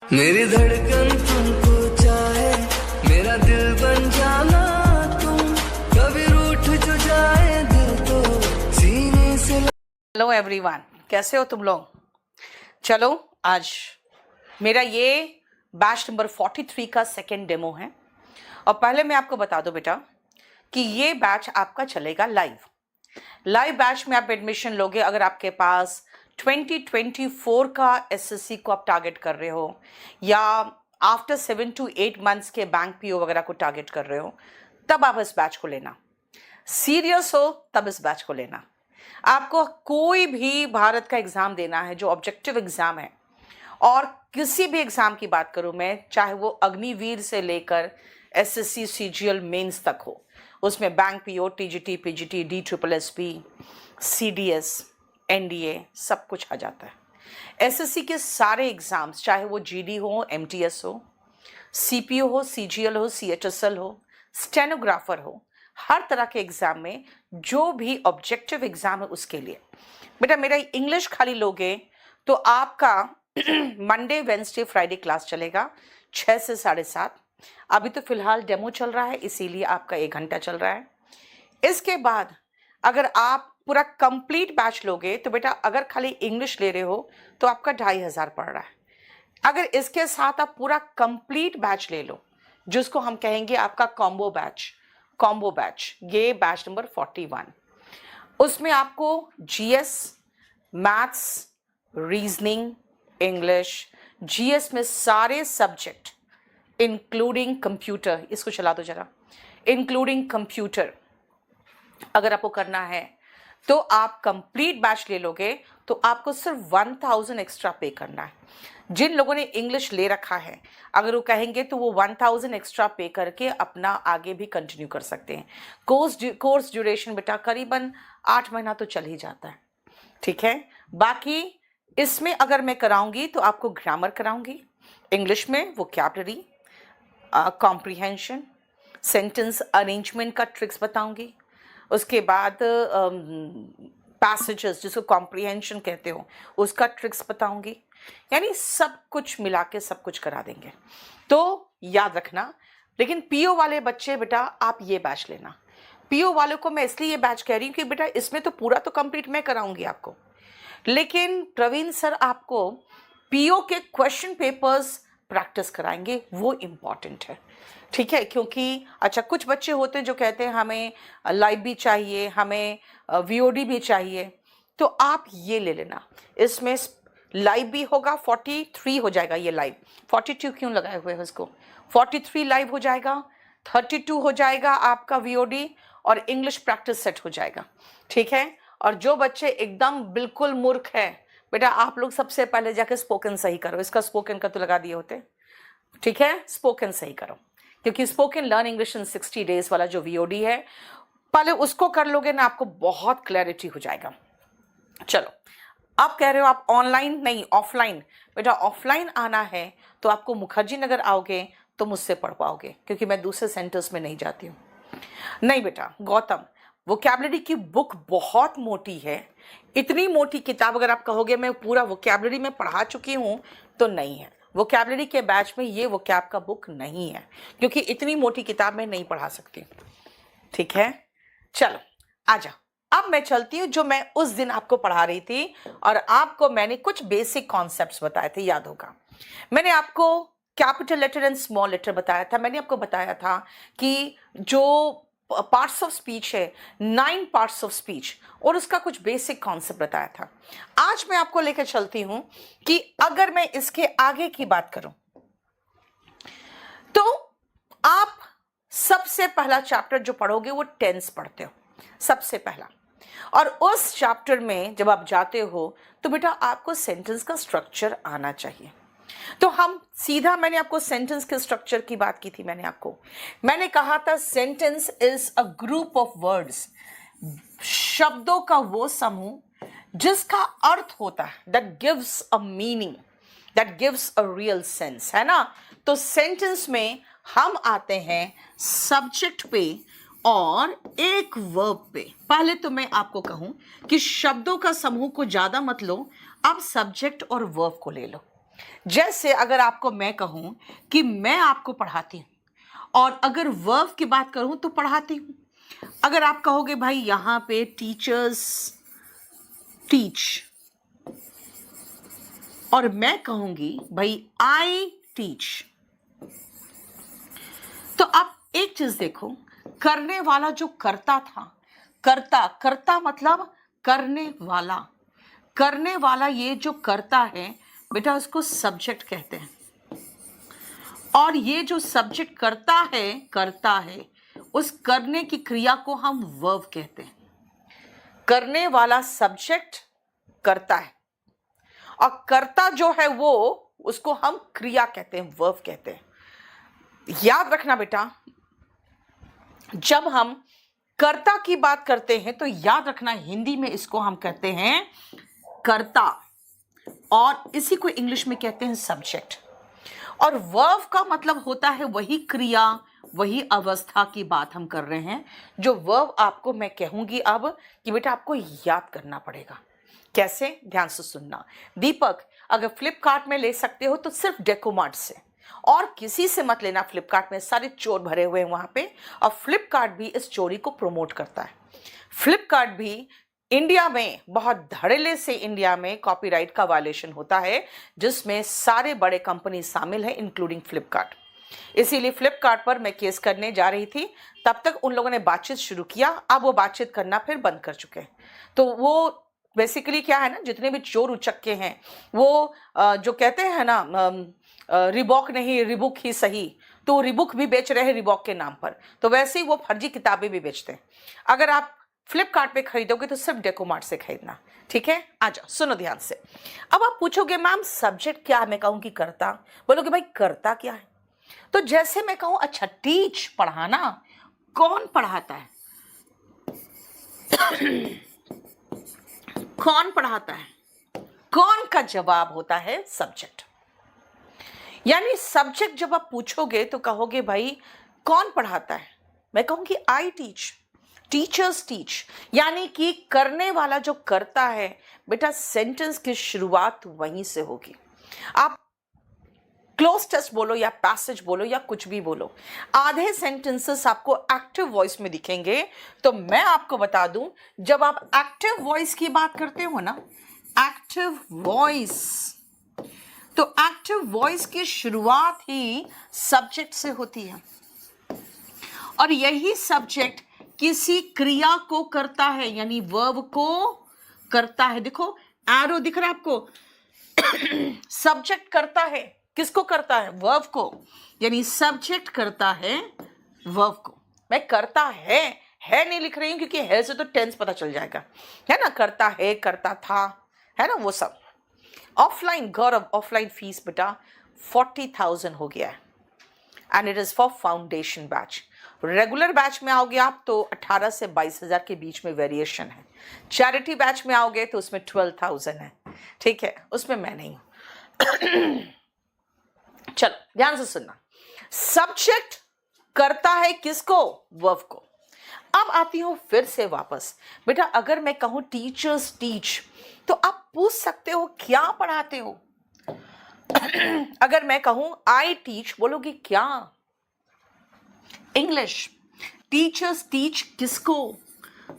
मेरी धड़कन तुमको चाहे, मेरा दिल बन जाना तुम, कभी रूठ जो जाए दिल तो सीने से। हेलो एवरीवन, कैसे हो तुम लोग? चलो, आज मेरा ये बैच नंबर 43 का सेकेंड डेमो है। और पहले मैं आपको बता दूं बेटा कि ये बैच आपका चलेगा लाइव बैच में आप एडमिशन लोगे अगर आपके पास 2024 का एसएससी को आप टारगेट कर रहे हो, या आफ्टर 7 to 8 मंथ्स के बैंक पीओ वगैरह को टारगेट कर रहे हो, तब आप इस बैच को लेना। सीरियस हो तब इस बैच को लेना। आपको कोई भी भारत का एग्जाम देना है जो ऑब्जेक्टिव एग्जाम है, और किसी भी एग्जाम की बात करूं मैं, चाहे वो अग्निवीर से लेकर एसएससी सीजीएल मेंस तक हो, उसमें bank PO, TGT, PGT, DSSP, CDS, NDA सब कुछ आ जाता है। एसएससी के सारे एग्जाम्स, चाहे वो जीडी हो, एमटीएस हो, सीपीओ हो, सीजीएल हो, सीएचएसएल हो, स्टेनोग्राफर हो, हर तरह के एग्जाम में जो भी ऑब्जेक्टिव एग्जाम है उसके लिए बेटा मेरा इंग्लिश खाली लोगे तो आपका मंडे, वेंसडे, फ्राइडे क्लास चलेगा 6 से 7:30। अभी तो फिलहाल डेमो चल रहा है, इसीलिए आपका 1 घंटा चल रहा है। इसके बाद अगर आप पूरा कंप्लीट बैच लोगे तो बेटा अगर खाली इंग्लिश ले रहे हो तो आपका 2500 पड़ रहा है। अगर इसके साथ आप पूरा कंप्लीट बैच ले लो, जिसको हम कहेंगे आपका कॉम्बो बैच, ये बैच नंबर 41, उसमें आपको GS, maths, reasoning, English, GS में सारे सब्जेक्ट इंक्लूडिंग कंप्यूटर, इसको चला दो जरा, इंक्लूडिंग कंप्यूटर अगर आपको करना है तो आप कंप्लीट बैच ले लोगे तो आपको सिर्फ 1000 एक्स्ट्रा पे करना है। जिन लोगों ने इंग्लिश ले रखा है, अगर वो कहेंगे तो वो 1000 एक्स्ट्रा पे करके अपना आगे भी कंटिन्यू कर सकते हैं। कोर्स ड्यूरेशन बेटा करीबन 8 महीना तो चल ही जाता है, ठीक है। बाकी इसमें अगर मैं कराऊंगी तो आपको ग्रामर कराऊंगी, इंग्लिश में वोकैबुलरी, कॉम्प्रिहेंशन, सेंटेंस अरेंजमेंट का ट्रिक्स बताऊंगी, उसके बाद पैसेजेस जिसको कॉम्प्रिहेंशन कहते हो उसका ट्रिक्स बताऊंगी, यानी सब कुछ मिला के सब कुछ करा देंगे। तो याद रखना। लेकिन पीओ वाले बच्चे बेटा आप ये बैच लेना। पीओ वालों को मैं इसलिए ये बैच कह रही हूँ कि बेटा इसमें तो पूरा तो कंप्लीट मैं कराऊंगी आपको, लेकिन प्रवीण सर आपको पीओ के क्वेश्चन पेपर्स प्रैक्टिस कराएंगे, वो इम्पॉर्टेंट है, ठीक है। क्योंकि अच्छा कुछ बच्चे होते हैं जो कहते हैं हमें लाइव भी चाहिए, हमें वीओडी भी चाहिए, तो आप ये ले लेना। इसमें लाइव भी होगा, 43 हो जाएगा ये लाइव, 42 क्यों लगाए हुए हैं उसको, 43 लाइव हो जाएगा, 32 हो जाएगा आपका वीओडी, और इंग्लिश प्रैक्टिस सेट हो जाएगा, ठीक है। और जो बच्चे एकदम बिल्कुल मूर्ख है बेटा, आप लोग सबसे पहले जाके स्पोकन सही करो। इसका स्पोकन का तो लगा दिए होते, ठीक है। स्पोकन सही करो, क्योंकि spoken learn English in 60 days वाला जो वीओडी है, पहले उसको कर लोगे ना, आपको बहुत क्लैरिटी हो जाएगा। चलो, आप कह रहे हो आप ऑनलाइन नहीं ऑफलाइन, बेटा ऑफलाइन आना है तो आपको मुखर्जी नगर आओगे तो मुझसे पढ़ पाओगे, क्योंकि मैं दूसरे सेंटर्स में नहीं जाती हूँ। नहीं बेटा गौतम, वोकैबुलरी की बुक बहुत मोटी है, इतनी मोटी किताब अगर आप कहोगे मैं पूरा वोकैबुलरी में पढ़ा चुकी हूँ तो नहीं है। वोकैबुलरी के बैच में ये वोकैब का बुक नहीं है, क्योंकि इतनी मोटी किताब में नहीं पढ़ा सकती, ठीक है। चलो आजा, अब मैं चलती हूँ जो मैं उस दिन आपको पढ़ा रही थी, और आपको मैंने कुछ बेसिक कॉन्सेप्ट्स बताए थे, याद होगा। मैंने आपको capital letter and small letter बताया था। मैंने आपको बताया था कि जो पार्ट्स ऑफ स्पीच है, 9 पार्ट्स ऑफ स्पीच, और उसका कुछ बेसिक कॉन्सेप्ट बताया था। आज मैं आपको लेकर चलती हूं कि अगर मैं इसके आगे की बात करूं तो आप सबसे पहला चैप्टर जो पढ़ोगे वो टेंस पढ़ते हो सबसे पहला, और उस चैप्टर में जब आप जाते हो तो बेटा आपको सेंटेंस का स्ट्रक्चर आना चाहिए। तो हम सीधा, मैंने आपको सेंटेंस के स्ट्रक्चर की बात की थी। मैंने कहा था sentence is a group of words, शब्दों का वो समूह जिसका अर्थ होता है, that gives a meaning, that gives a real sense, है ना। तो सेंटेंस में हम आते हैं सब्जेक्ट पे और एक वर्ब पे। पहले तो मैं आपको कहूं कि शब्दों का समूह को ज्यादा मत लो, अब सब्जेक्ट और वर्ब को ले लो। जैसे अगर आपको मैं कहूं कि मैं आपको पढ़ाती हूं, और अगर वर्ब की बात करूं तो पढ़ाती हूं। अगर आप कहोगे भाई यहां पे टीचर्स टीच, और मैं कहूंगी भाई आई टीच, तो आप एक चीज देखो, करने वाला जो करता था, करता करता मतलब करने वाला ये जो करता है बेटा उसको सब्जेक्ट कहते हैं, और ये जो सब्जेक्ट करता है उस करने की क्रिया को हम वर्ब कहते हैं। करने वाला सब्जेक्ट करता है, और कर्ता जो है वो उसको हम क्रिया कहते हैं, वर्ब कहते हैं। याद रखना बेटा, जब हम कर्ता की बात करते हैं तो याद रखना हिंदी में इसको हम कहते हैं कर्ता, और इसी को इंग्लिश में कहते हैं सब्जेक्ट। और वर्ब का मतलब होता है वही क्रिया, वही अवस्था की बात हम कर रहे हैं, जो वर्ब आपको मैं कहूंगी अब कि बेटा आपको याद करना पड़ेगा। कैसे, ध्यान से सुनना। दीपक, अगर फ्लिपकार्ट में ले सकते हो तो सिर्फ डेकोमार्ट से, और किसी से मत लेना। फ्लिपकार्ट में सारे चोर भरे हुए हैं वहां पे, और फ्लिपकार्ट भी इस चोरी को प्रमोट करता है। फ्लिपकार्ट भी इंडिया में बहुत धड़ल्ले से इंडिया में कॉपीराइट का वायलेशन होता है, जिसमें सारे बड़े कंपनी शामिल है इंक्लूडिंग फ्लिपकार्ट। इसीलिए फ्लिपकार्ट पर मैं केस करने जा रही थी, तब तक उन लोगों ने बातचीत शुरू किया, अब वो बातचीत करना फिर बंद कर चुके हैं। तो वो बेसिकली क्या है ना, जितने भी चोर उचक्के हैं वो जो कहते हैं ना रिबॉक नहीं रिबुक ही सही, तो रिबुक भी बेच रहे हैं रिबॉक के नाम पर, तो वैसे ही वो फर्जी किताबें भी बेचते हैं। अगर आप फ्लिपकार्ट पे खरीदोगे तो सिर्फ डेकोमार्ट से खरीदना, ठीक है। आ जाओ, सुनो ध्यान से। अब आप पूछोगे मैम सब्जेक्ट क्या है, मैं कहूँ कि करता, बोलोगे भाई करता क्या है। तो जैसे मैं कहूँ अच्छा टीच, पढ़ाना, कौन पढ़ाता है कौन पढ़ाता है, कौन का जवाब होता है सब्जेक्ट। यानी सब्जेक्ट जब आप पूछोगे तो कहोगे भाई कौन पढ़ाता है, मैं कहूंगी आई टीच, टीचर्स टीच, यानी कि करने वाला जो करता है बेटा, सेंटेंस की शुरुआत वहीं से होगी। आप क्लोज टेस्ट बोलो या पैसेज बोलो या कुछ भी बोलो, आधे सेंटेंसेस आपको एक्टिव वॉइस में दिखेंगे। तो मैं आपको बता दूं, जब आप एक्टिव वॉइस की बात करते हो ना, एक्टिव वॉइस, तो एक्टिव वॉइस की शुरुआत ही सब्जेक्ट से होती है, और यही सब्जेक्ट किसी क्रिया को करता है, यानी वर्ब को करता है। देखो एरो दिख रहा है आपको सब्जेक्ट करता है, किसको करता है, वर्ब को, यानी सब्जेक्ट करता है वर्ब को। मैं करता है नहीं लिख रही हूं क्योंकि है से तो टेंस पता चल जाएगा, है ना, करता है, करता था, है ना, वो सब। ऑफलाइन गौरव, ऑफलाइन फीस बेटा 40,000 हो गया है, and it is for foundation batch. Regular batch में आओगे आप तो 18 से 22,000 के बीच में वेरिएशन है। चैरिटी बैच में आओगे तो उसमें 12,000 है, ठीक है, उसमें मैं नहीं हूं। चलो ध्यान से सुनना, सब्जेक्ट करता है किसको, वर्ब को। अब आती हूं फिर से वापस बेटा, अगर मैं कहूं टीचर्स टीच, तो आप पूछ सकते हो क्या पढ़ाते हो। अगर मैं कहूं आई टीच, बोलोगे क्या, इंग्लिश। टीचर्स टीच किसको,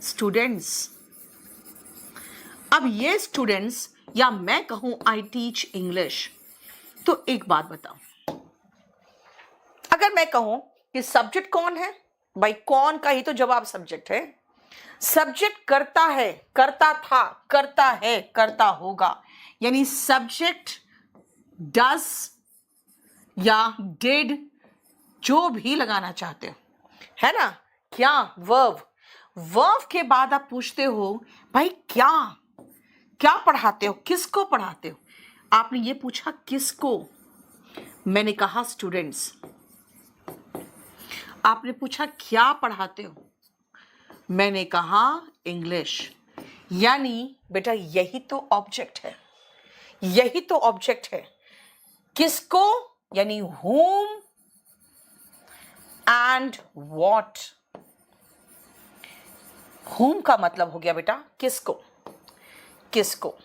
स्टूडेंट्स। अब ये स्टूडेंट्स, या मैं कहूं आई टीच इंग्लिश, तो एक बात बताओ, अगर मैं कहूं कि सब्जेक्ट कौन है, भाई कौन का ही तो जवाब सब्जेक्ट है। सब्जेक्ट करता है, करता था, करता है, करता होगा, यानी सब्जेक्ट डज या डिड, जो भी लगाना चाहते हो, है ना, क्या, वर्ब। वर्ब के बाद आप पूछते हो भाई क्या, क्या पढ़ाते हो, किसको पढ़ाते हो। आपने ये पूछा किसको, मैंने कहा स्टूडेंट्स। आपने पूछा क्या पढ़ाते हो, मैंने कहा इंग्लिश। यानी बेटा यही तो ऑब्जेक्ट है, यही तो ऑब्जेक्ट है। किसको, यानी whom and what। whom का मतलब हो गया बेटा किसको, किसको।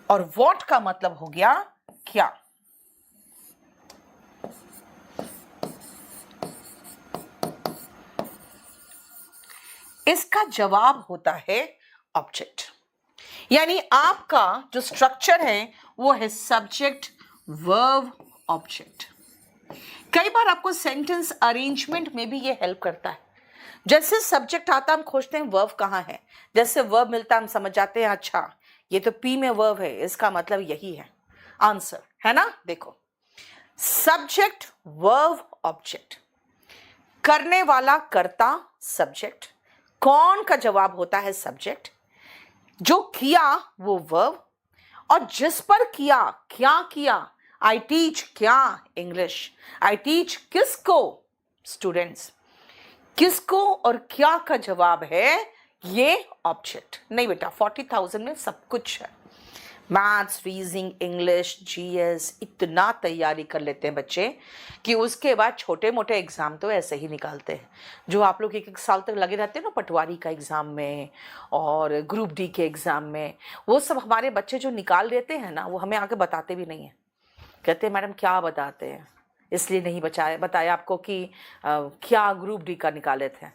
और what का मतलब हो गया क्या। इसका जवाब होता है ऑब्जेक्ट। यानी आपका जो स्ट्रक्चर है वो है सब्जेक्ट वर्ब ऑब्जेक्ट। कई बार आपको सेंटेंस अरेंजमेंट में भी ये हेल्प करता है। जैसे सब्जेक्ट आता हम खोजते हैं वर्ब कहाँ है, जैसे वर्ब मिलता हम समझ जाते हैं अच्छा ये तो पी में वर्ब है, इसका मतलब यही है आंसर, है ना। देखो सब्जेक्ट वर्ब ऑब्जेक्ट, करने वाला कर्ता सब्जेक्ट, कौन का जवाब होता है सब्जेक्ट, जो किया वो वर्ब, और जिस पर किया क्या किया, आई टीच क्या इंग्लिश, आई टीच किसको स्टूडेंट्स, किसको और क्या का जवाब है ये ऑब्जेक्ट। नहीं बेटा 40,000 में सब कुछ है, मैथ्स रीजनिंग इंग्लिश जीएस इतना तैयारी कर लेते हैं बच्चे कि उसके बाद छोटे मोटे एग्ज़ाम तो ऐसे ही निकालते हैं। जो आप लोग एक एक साल तक लगे रहते हैं ना पटवारी का एग्ज़ाम में और ग्रुप डी के एग्ज़ाम में, वो सब हमारे बच्चे जो निकाल लेते हैं ना वो हमें आके बताते भी नहीं हैं। कहते हैं मैडम क्या बताते हैं, इसलिए नहीं बताया आपको कि क्या ग्रुप डी का निकाले थे,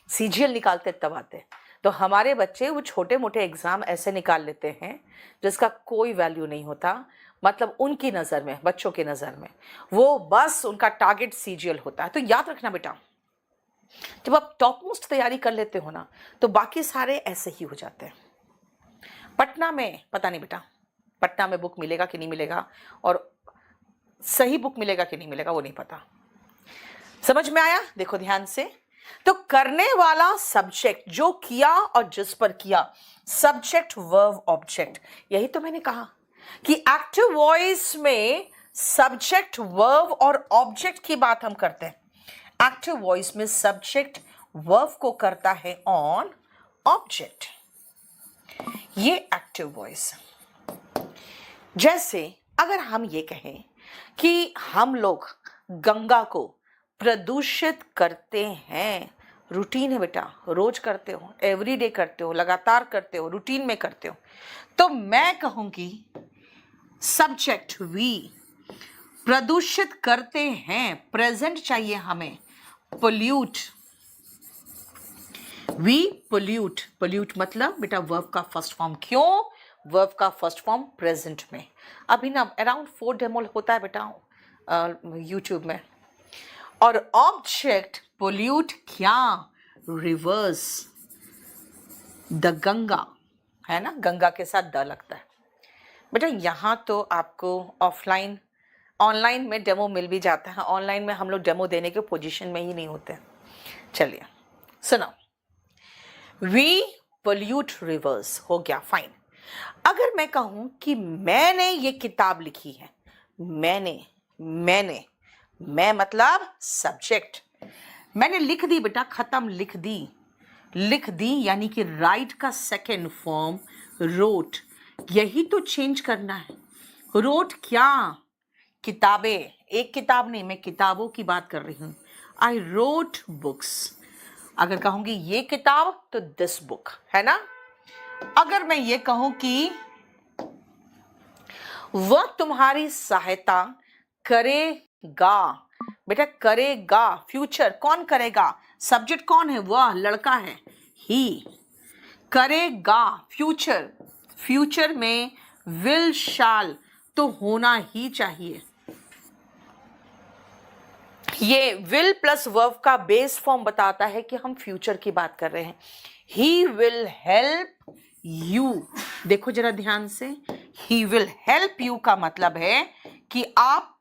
सीजीएल निकालते तब आते। तो हमारे बच्चे वो छोटे मोटे एग्ज़ाम ऐसे निकाल लेते हैं जिसका कोई वैल्यू नहीं होता, मतलब उनकी नज़र में, बच्चों की नज़र में वो बस उनका टारगेट सीजीएल होता है। तो याद रखना बेटा, जब आप टॉप मोस्ट तैयारी कर लेते हो ना तो बाकी सारे ऐसे ही हो जाते हैं। पटना में पता नहीं बेटा, पटना में बुक मिलेगा कि नहीं मिलेगा और सही बुक मिलेगा कि नहीं मिलेगा वो नहीं पता। समझ में आया? देखो ध्यान से, तो करने वाला सब्जेक्ट, जो किया और जिस पर किया, सब्जेक्ट वर्ब ऑब्जेक्ट। यही तो मैंने कहा कि एक्टिव वॉइस में सब्जेक्ट वर्ब और ऑब्जेक्ट की बात हम करते हैं। एक्टिव वॉइस में सब्जेक्ट वर्ब को करता है ऑन ऑब्जेक्ट, ये एक्टिव वॉइस। जैसे अगर हम ये कहें कि हम लोग गंगा को प्रदूषित करते हैं, रूटीन है बेटा, रोज करते हो, एवरीडे करते हो, लगातार करते हो, रूटीन में करते हो, तो मैं कहूंगी सब्जेक्ट वी प्रदूषित करते हैं, प्रेजेंट चाहिए हमें, पोल्यूट, वी पोल्यूट। पोल्यूट मतलब बेटा वर्ब का फर्स्ट फॉर्म। क्यों वर्ब का फर्स्ट फॉर्म प्रेजेंट में? अभी ना अराउंड 4 डेमो होता है बेटा यूट्यूब में। और ऑब्जेक्ट पोल्यूट क्या, रिवर्स, द गंगा, है ना, गंगा के साथ द लगता है बेटा। यहाँ तो आपको ऑफलाइन ऑनलाइन में डेमो मिल भी जाता है, ऑनलाइन में हम लोग डेमो देने के पोजीशन में ही नहीं होते। चलिए सुनो, वी पोल्यूट रिवर्स हो गया, फाइन। अगर मैं कहूं कि मैंने ये किताब लिखी है, मैंने मैं मतलब सब्जेक्ट, मैंने लिख दी बेटा, खत्म, लिख दी यानी कि राइट का सेकेंड फॉर्म रोट, यही तो चेंज करना है। रोट क्या, किताबें, एक किताब नहीं, मैं किताबों की बात कर रही हूं। I wrote books. अगर कहूंगी ये किताब तो दिस बुक, है ना। अगर मैं ये कहूं कि वह तुम्हारी सहायता करेगा, बेटा करेगा फ्यूचर, कौन करेगा, सब्जेक्ट कौन है, वह लड़का है, ही करेगा फ्यूचर, फ्यूचर में विल शाल तो होना ही चाहिए। ये विल प्लस वर्ब का बेस फॉर्म बताता है कि हम फ्यूचर की बात कर रहे हैं। ही विल हेल्प यू, देखो जरा ध्यान से, ही विल हेल्प यू का मतलब है कि आप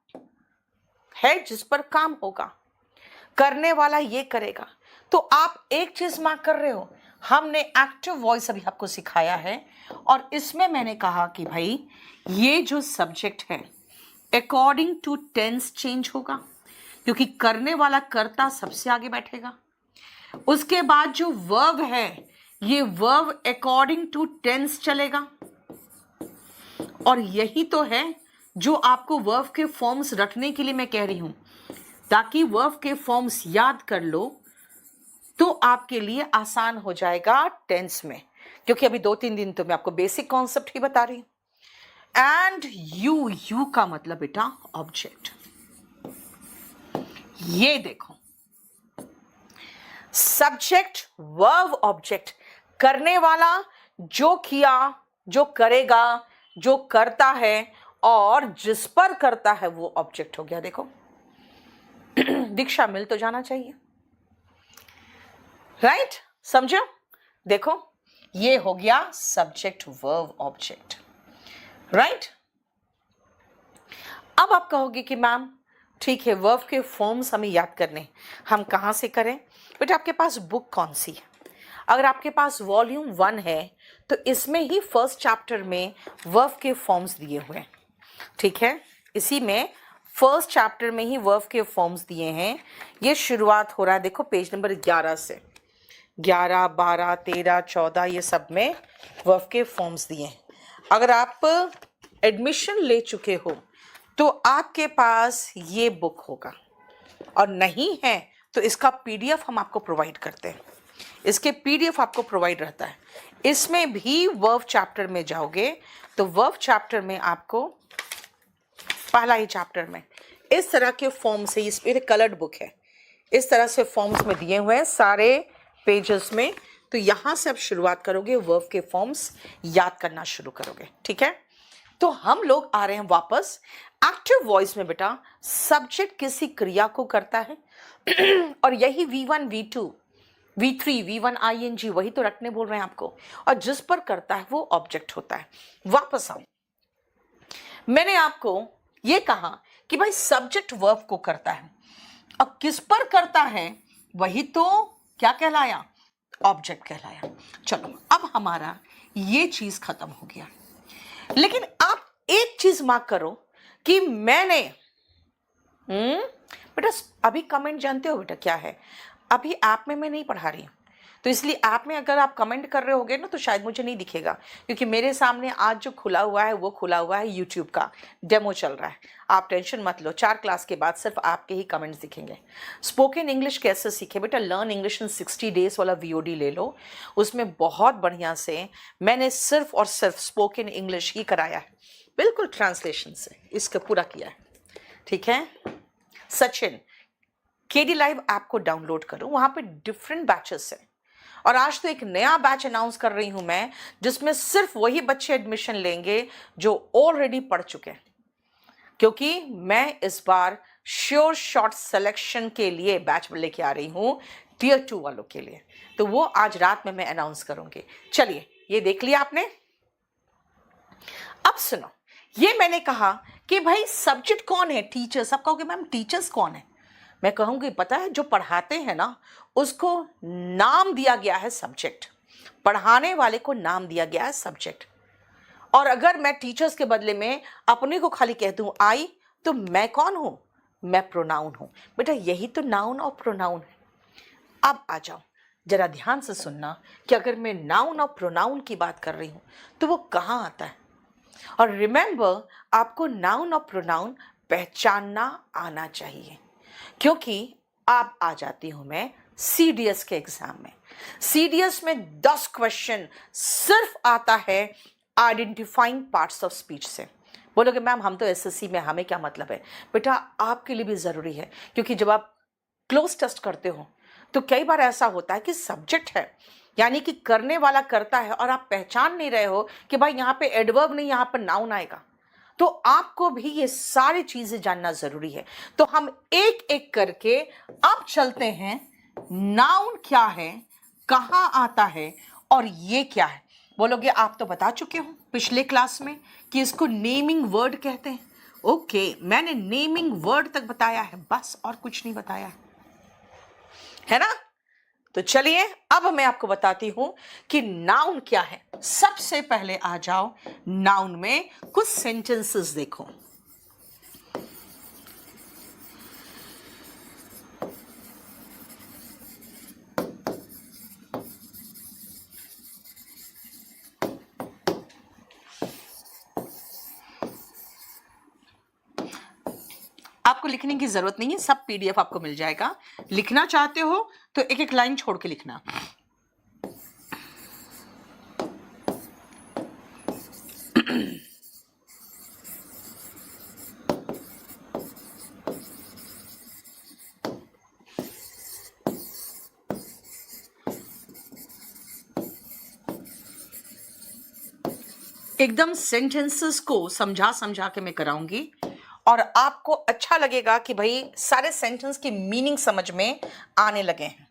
है जिस पर काम होगा, करने वाला ये करेगा। तो आप एक चीज मार्क कर रहे हो, हमने एक्टिव वॉइस अभी आपको सिखाया है और इसमें मैंने कहा कि भाई ये जो सब्जेक्ट है अकॉर्डिंग टू टेंस चेंज होगा, क्योंकि करने वाला कर्ता सबसे आगे बैठेगा। उसके बाद जो वर्ब है ये वर्ब अकॉर्डिंग टू टेंस चलेगा, और यही तो है जो आपको वर्ब के फॉर्म्स रखने के लिए मैं कह रही हूं, ताकि वर्ब के फॉर्म्स याद कर लो तो आपके लिए आसान हो जाएगा टेंस में। क्योंकि अभी 2-3 दिन तो मैं आपको बेसिक कॉन्सेप्ट ही बता रही हूं। एंड यू का मतलब बेटा ऑब्जेक्ट। ये देखो, सब्जेक्ट वर्ब ऑब्जेक्ट, करने वाला, जो किया, जो करेगा, जो करता है और जिस पर करता है वो ऑब्जेक्ट हो गया। देखो दीक्षा मिल तो जाना चाहिए, राइट? समझो? देखो ये हो गया सब्जेक्ट वर्ब ऑब्जेक्ट, राइट? अब आप कहोगे कि मैम ठीक है, वर्ब के फॉर्म्स हमें याद करने, हम कहाँ से करें? बेटा आपके पास बुक कौन सी है? अगर आपके पास वॉल्यूम 1 है तो इसमें ही फर्स्ट चैप्टर में वर्ब के फॉर्म्स दिए हुए हैं, ठीक है? इसी में फर्स्ट चैप्टर में ही वर्ब के फॉर्म्स दिए हैं। ये शुरुआत हो रहा है, देखो पेज नंबर 11 से, 11, 12, 13, 14 ये सब में वर्ब के फॉर्म्स दिए हैं। अगर आप एडमिशन ले चुके हो तो आपके पास ये बुक होगा, और नहीं है तो इसका पीडीएफ हम आपको प्रोवाइड करते हैं। इसके पीडीएफ आपको प्रोवाइड रहता है। इसमें भी वर्ब चैप्टर में जाओगे तो वर्ब चैप्टर में आपको पहला ही चैप्टर में इस तरह के फॉर्म से, इस पे कलर्ड बुक है, इस तरह से फॉर्म्स में दिए हुए हैं सारे पेजेस में। तो यहां से आप शुरुआत करोगे, वर्ब के फॉर्म्स याद करना शुरू करोगे, ठीक है? तो हम लोग आ रहे हैं वापस एक्टिव वॉइस में। बेटा सब्जेक्ट किसी क्रिया को करता है और यही V1, V2, V3, V1 ING वही तो रखने बोल रहे हैं आपको, और जिस पर करता है वो ऑब्जेक्ट होता है। वापस आओ, मैंने आपको ये कहा कि भाई सब्जेक्ट वर्ब को करता है और किस पर करता है वही तो क्या कहलाया? ऑब्जेक्ट कहलाया। चलो अब हमारा ये चीज खत्म हो गया, लेकिन आप एक चीज मार्क करो कि मैंने बेटा अभी कमेंट जानते हो बेटा क्या है? अभी ऐप में मैं नहीं पढ़ा रही हूं, तो इसलिए ऐप में अगर आप कमेंट कर रहे होगे ना तो शायद मुझे नहीं दिखेगा, क्योंकि मेरे सामने आज जो खुला हुआ है वो खुला हुआ है यूट्यूब का डेमो चल रहा है। आप टेंशन मत लो, 4 क्लास के बाद सिर्फ आपके ही कमेंट्स दिखेंगे। स्पोकन इंग्लिश कैसे सीखे? बेटा लर्न इंग्लिश इन 60 डेज वाला VOD ले लो, उसमें बहुत बढ़िया से मैंने सिर्फ और सिर्फ स्पोकन इंग्लिश ही कराया है, बिल्कुल ट्रांसलेशन से इसका पूरा किया है, ठीक है? सचिन KD लाइव ऐप को डाउनलोड करो, वहां पे डिफरेंट बैचेस है, और आज तो एक नया बैच अनाउंस कर रही हूं मैं जिसमें सिर्फ वही बच्चे एडमिशन लेंगे जो ऑलरेडी पढ़ चुके हैं, क्योंकि मैं इस बार श्योर शॉर्ट सिलेक्शन के लिए बैच लेके आ रही हूं Tier 2 वालों के लिए। तो वो आज रात में मैं अनाउंस करूंगी। चलिए ये देख लिया आपने। अब सुनो, ये मैंने कहा कि भाई सब्जेक्ट कौन है? टीचर्स। आप कहोगे मैम टीचर्स कौन है? मैं कहूंगी पता है, जो पढ़ाते हैं ना उसको नाम दिया गया है सब्जेक्ट, पढ़ाने वाले को नाम दिया गया है सब्जेक्ट। और अगर मैं टीचर्स के बदले में अपने को खाली कह दूं आई, तो मैं कौन हूं? मैं प्रोनाउन हूं। बेटा यही तो नाउन और प्रोनाउन है। अब आ जाओ, जरा ध्यान से सुनना कि अगर मैं नाउन और प्रोनाउन की बात कर रही हूं तो वो कहां आता है। और रिमेंबर, आपको नाउन और प्रोनाउन पहचानना आना चाहिए, क्योंकि आप आ जाती हूं मैं CDS के एग्जाम में। CDS में 10 क्वेश्चन सिर्फ आता है आइडेंटिफाइंग पार्ट्स ऑफ स्पीच से। बोलोगे मैम हम तो SSC में, हमें क्या मतलब है? बेटा आपके लिए भी जरूरी है, क्योंकि जब आप क्लोज टेस्ट करते हो तो कई बार ऐसा होता है कि सब्जेक्ट है, यानी कि करने वाला करता है, और आप पहचान नहीं रहे हो कि भाई यहाँ पे एडवर्ब नहीं, यहाँ पर नाउन आएगा। तो आपको भी ये सारी चीजें जानना जरूरी है। तो हम एक एक करके अब चलते हैं, नाउन क्या है, कहां आता है और ये क्या है। बोलोगे आप तो बता चुके हो पिछले क्लास में कि इसको नेमिंग वर्ड कहते हैं। ओके, मैंने नेमिंग वर्ड तक बताया है, बस और कुछ नहीं बताया है ना? तो चलिए अब मैं आपको बताती हूं कि नाउन क्या है। सबसे पहले आ जाओ, नाउन में कुछ सेंटेंसेस देखो। आपको लिखने की जरूरत नहीं है, सब PDF आपको मिल जाएगा। लिखना चाहते हो तो एक एक लाइन छोड़ के लिखना। एकदम सेंटेंसेस को समझा समझा के मैं कराऊंगी और आपको अच्छा लगेगा कि भाई सारे सेंटेंस की मीनिंग समझ में आने लगे हैं।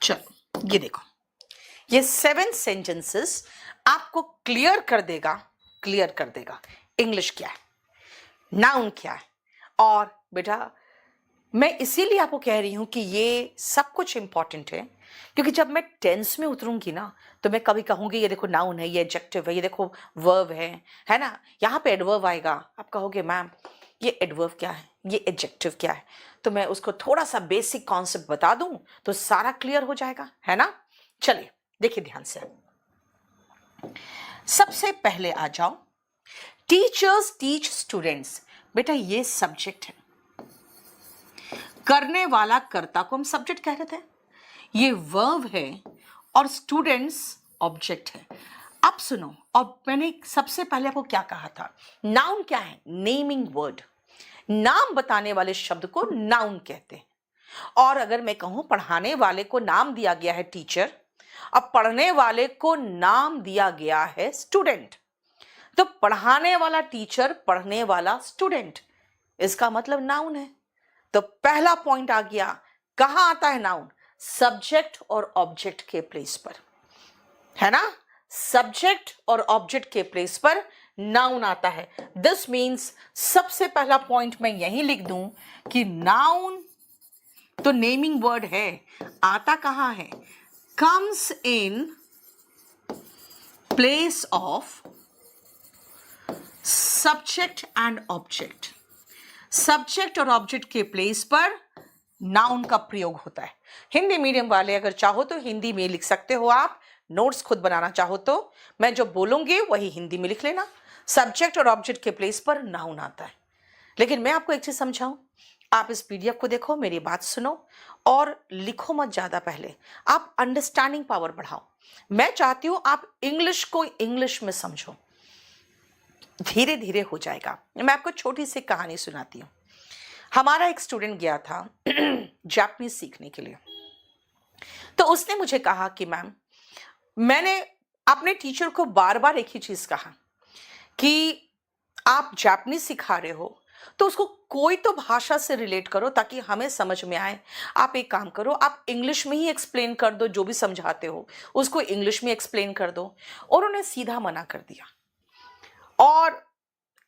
चलो ये देखो, ये 7 सेंटेंसेस आपको क्लियर कर देगा इंग्लिश क्या है, नाउन क्या है। और बेटा मैं इसीलिए आपको कह रही हूं कि ये सब कुछ इंपॉर्टेंट है, क्योंकि जब मैं टेंस में उतरूंगी ना तो मैं कभी कहूंगी ये देखो नाउन है, ये एडजेक्टिव है, ये देखो वर्ब है ना, यहाँ पे एडवर्ब आएगा, आप कहोगे मैम ये एडवर्ब क्या है, ये एडजेक्टिव क्या है, तो मैं उसको थोड़ा सा बेसिक कॉन्सेप्ट बता दूं तो सारा क्लियर हो जाएगा, है ना। चलिए देखिए ध्यान से, सबसे पहले आ जाओ, टीचर्स टीच स्टूडेंट्स। बेटा ये सब्जेक्ट है, करने वाला कर्ता को हम सब्जेक्ट कह रहे थे, ये वर्ब है और स्टूडेंट्स ऑब्जेक्ट है। अब सुनो, और मैंने सबसे पहले आपको क्या कहा था, नाउन क्या है, नेमिंग वर्ड, नाम बताने वाले शब्द को नाउन कहते हैं। और अगर मैं कहूं पढ़ाने वाले को नाम दिया गया है टीचर, अब पढ़ने वाले को नाम दिया गया है स्टूडेंट, तो पढ़ाने वाला टीचर, पढ़ने वाला स्टूडेंट, इसका मतलब नाउन है। तो पहला पॉइंट आ गया, कहां आता है नाउन, सब्जेक्ट और ऑब्जेक्ट के प्लेस पर, है ना, सब्जेक्ट और ऑब्जेक्ट के प्लेस पर नाउन आता है। दिस मीन्स सबसे पहला पॉइंट मैं यही लिख दूं कि नाउन तो नेमिंग वर्ड है, आता कहां है, comes in place of subject and object. Subject और ऑब्जेक्ट के प्लेस पर नाउन का प्रयोग होता है। हिंदी मीडियम वाले अगर चाहो तो हिंदी में लिख सकते हो, आप नोट्स खुद बनाना चाहो तो मैं जो बोलूंगी वही हिंदी में लिख लेना, सब्जेक्ट और ऑब्जेक्ट के प्लेस पर नाउन आता है। लेकिन मैं आपको एक चीज समझाऊं, आप इस पीडीएफ को देखो, मेरी बात सुनो और लिखो मत ज्यादा, पहले आप अंडरस्टैंडिंग पावर बढ़ाओ। मैं चाहती हूं आप इंग्लिश को इंग्लिश में समझो, धीरे धीरे हो जाएगा। मैं आपको छोटी सी कहानी सुनाती हूँ। हमारा एक स्टूडेंट गया था जापानीज सीखने के लिए, तो उसने मुझे कहा कि मैम, मैंने अपने टीचर को बार बार एक ही चीज कहा कि आप जापानीज सिखा रहे हो तो उसको कोई तो भाषा से रिलेट करो ताकि हमें समझ में आए। आप एक काम करो, आप इंग्लिश में ही एक्सप्लेन कर दो, जो भी समझाते हो उसको इंग्लिश में एक्सप्लेन कर दो। और उन्हें सीधा मना कर दिया। और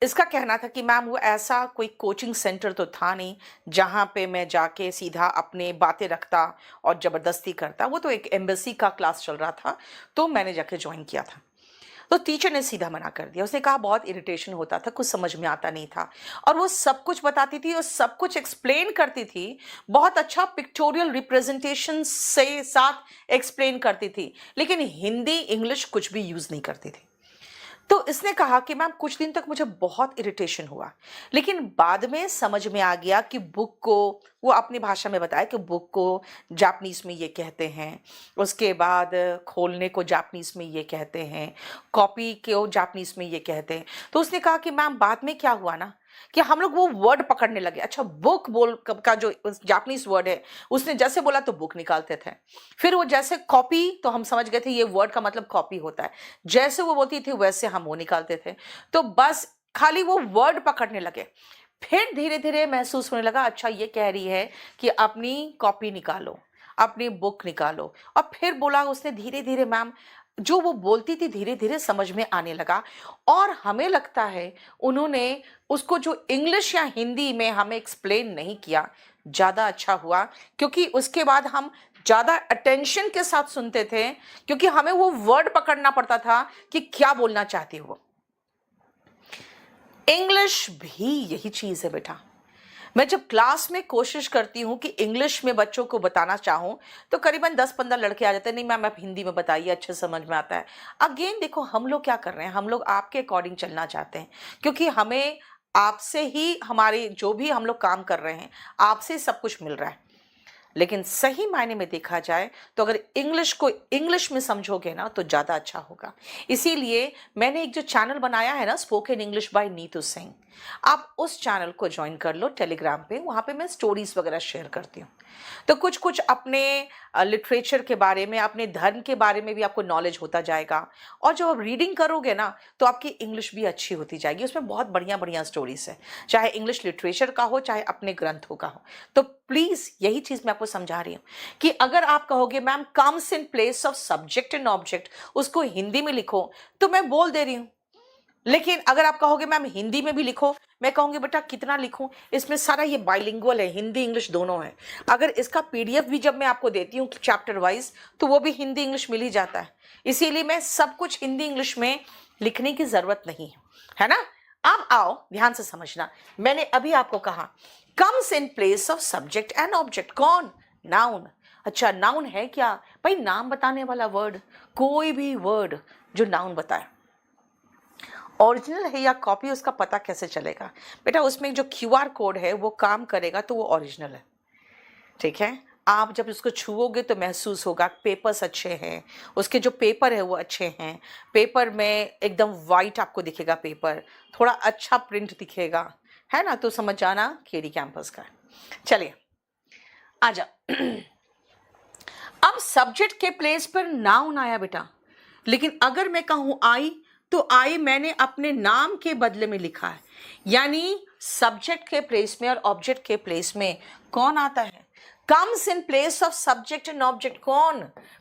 इसका कहना था कि मैम वो ऐसा कोई कोचिंग सेंटर तो था नहीं जहाँ पे मैं जाके सीधा अपने बातें रखता और ज़बरदस्ती करता, वो तो एक एम्बेसी का क्लास चल रहा था, तो मैंने जाके ज्वाइन किया था। तो टीचर ने सीधा मना कर दिया। उसने कहा बहुत इरिटेशन होता था, कुछ समझ में आता नहीं था, और वो सब कुछ बताती थी और सब कुछ एक्सप्लेन करती थी, बहुत अच्छा पिक्टोरियल रिप्रेजेंटेशन से साथ एक्सप्लेन करती थी, लेकिन हिंदी इंग्लिश कुछ भी यूज़ नहीं करती थी। तो इसने कहा कि मैम कुछ दिन तक मुझे बहुत इरिटेशन हुआ, लेकिन बाद में समझ में आ गया कि बुक को, वो अपनी भाषा में बताया कि बुक को जापानीज़ में ये कहते हैं, उसके बाद खोलने को जापानीज़ में ये कहते हैं, कॉपी को जापानीज़ में ये कहते हैं। तो उसने कहा कि मैम बाद में क्या हुआ ना कि हम लोग वो वर्ड पकड़ने लगे। अच्छा, बुक बोल का जो जापानीज वर्ड है, उसने जैसे बोला तो बुक निकालते थे, फिर वो जैसे कॉपी, तो हम समझ गए थे ये वर्ड का मतलब कॉपी होता है, जैसे वो बोलती थी वैसे हम वो निकालते थे। तो बस खाली वो वर्ड पकड़ने लगे। फिर धीरे धीरे महसूस होने लगा, अच्छा ये कह रही है कि अपनी कॉपी निकालो, अपनी बुक निकालो। और फिर बोला उसने धीरे धीरे, मैम जो वो बोलती थी धीरे धीरे समझ में आने लगा, और हमें लगता है उन्होंने उसको जो इंग्लिश या हिंदी में हमें एक्सप्लेन नहीं किया, ज़्यादा अच्छा हुआ, क्योंकि उसके बाद हम ज़्यादा अटेंशन के साथ सुनते थे, क्योंकि हमें वो वर्ड पकड़ना पड़ता था कि क्या बोलना चाहती हो। इंग्लिश भी यही चीज़ है बेटा। मैं जब क्लास में कोशिश करती हूँ कि इंग्लिश में बच्चों को बताना चाहूँ, तो करीबन 10-15 लड़के आ जाते हैं, नहीं मैम आप हिंदी में बताइए, अच्छे समझ में आता है। अगेन देखो, हम लोग क्या कर रहे हैं, हम लोग आपके अकॉर्डिंग चलना चाहते हैं, क्योंकि हमें आपसे ही, हमारे जो भी हम लोग काम कर रहे हैं, आपसे सब कुछ मिल रहा है। लेकिन सही मायने में देखा जाए तो अगर इंग्लिश को इंग्लिश में समझोगे ना तो ज़्यादा अच्छा होगा। इसीलिए मैंने एक जो चैनल बनाया है ना, spoken English by Neetu Singh, आप उस चैनल को ज्वाइन कर लो टेलीग्राम पे। वहाँ पे मैं स्टोरीज वगैरह शेयर करती हूँ, तो कुछ कुछ अपने लिटरेचर के बारे में, अपने धर्म के बारे में भी आपको नॉलेज होता जाएगा, और जब आप रीडिंग करोगे ना तो आपकी इंग्लिश भी अच्छी होती जाएगी। उसमें बहुत बढ़िया बढ़िया स्टोरीज है, चाहे इंग्लिश लिटरेचर का हो, चाहे अपने ग्रंथों का हो। तो प्लीज़ यही चीज़ मैं आपको समझा रही हूँ कि अगर आप कहोगे ma'am comes in place of subject and object, उसको हिंदी में लिखो, तो मैं बोल दे रही हूँ। लेकिन अगर आप कहोगे मैम हिंदी में भी लिखो, मैं कहूँगी बेटा कितना लिखूं, इसमें सारा ये बाइलिंगुअल है, हिंदी इंग्लिश दोनों है। अगर इसका पीडीएफ भी जब मैं आपको देती हूँ चैप्टर वाइज, तो वो भी हिंदी इंग्लिश मिल ही जाता है। इसीलिए मैं सब कुछ हिंदी इंग्लिश में लिखने की ज़रूरत नहीं है ना। अब आओ ध्यान से समझना, मैंने अभी आपको कहा comes in place of subject and object, कौन? नाउन। अच्छा, नाउन है क्या भाई? नाम बताने वाला वर्ड, कोई भी वर्ड जो नाउन बताए, ओरिजिनल है या कॉपी, उसका पता कैसे चलेगा बेटा? उसमें जो क्यूआर कोड है वो काम करेगा तो वो ओरिजिनल है, ठीक है। आप जब उसको छुओगे तो महसूस होगा पेपर्स अच्छे हैं, उसके जो पेपर है वो अच्छे हैं, पेपर में एकदम वाइट आपको दिखेगा, पेपर थोड़ा अच्छा प्रिंट दिखेगा, है ना, तो समझ जाना केडी कैंपस का। चलिए आ जाओ। अब सब्जेक्ट के प्लेस पर नाउन आया बेटा, लेकिन अगर मैं कहूँ आई, तो आई मैंने अपने नाम के बदले में लिखा है, यानी सब्जेक्ट के प्लेस में और ऑब्जेक्ट के प्लेस में कौन आता है? Comes in place of subject and object, कौन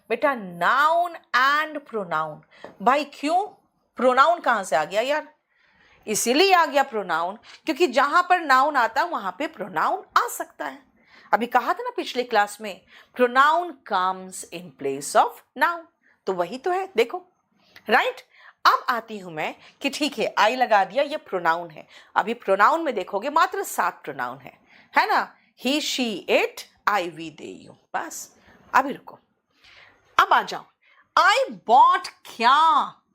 बेटा? Noun and pronoun. भाई क्यों? प्रोनाउन कहाँ से आ गया यार? इसीलिए आ गया प्रोनाउन, क्योंकि जहां पर नाउन आता है वहां पे प्रोनाउन आ सकता है। अभी कहा था ना पिछले क्लास में, pronoun comes in place of noun, तो वही तो है, देखो, राइट। अब आती हूं मैं कि ठीक है, आई लगा दिया, ये प्रोनाउन है। अभी प्रोनाउन में देखोगे मात्र 7 प्रोनाउन है ना? He, she, it, I, we, they, you, बस। अभी रुको, अब आ जाओ। आई बॉट क्या,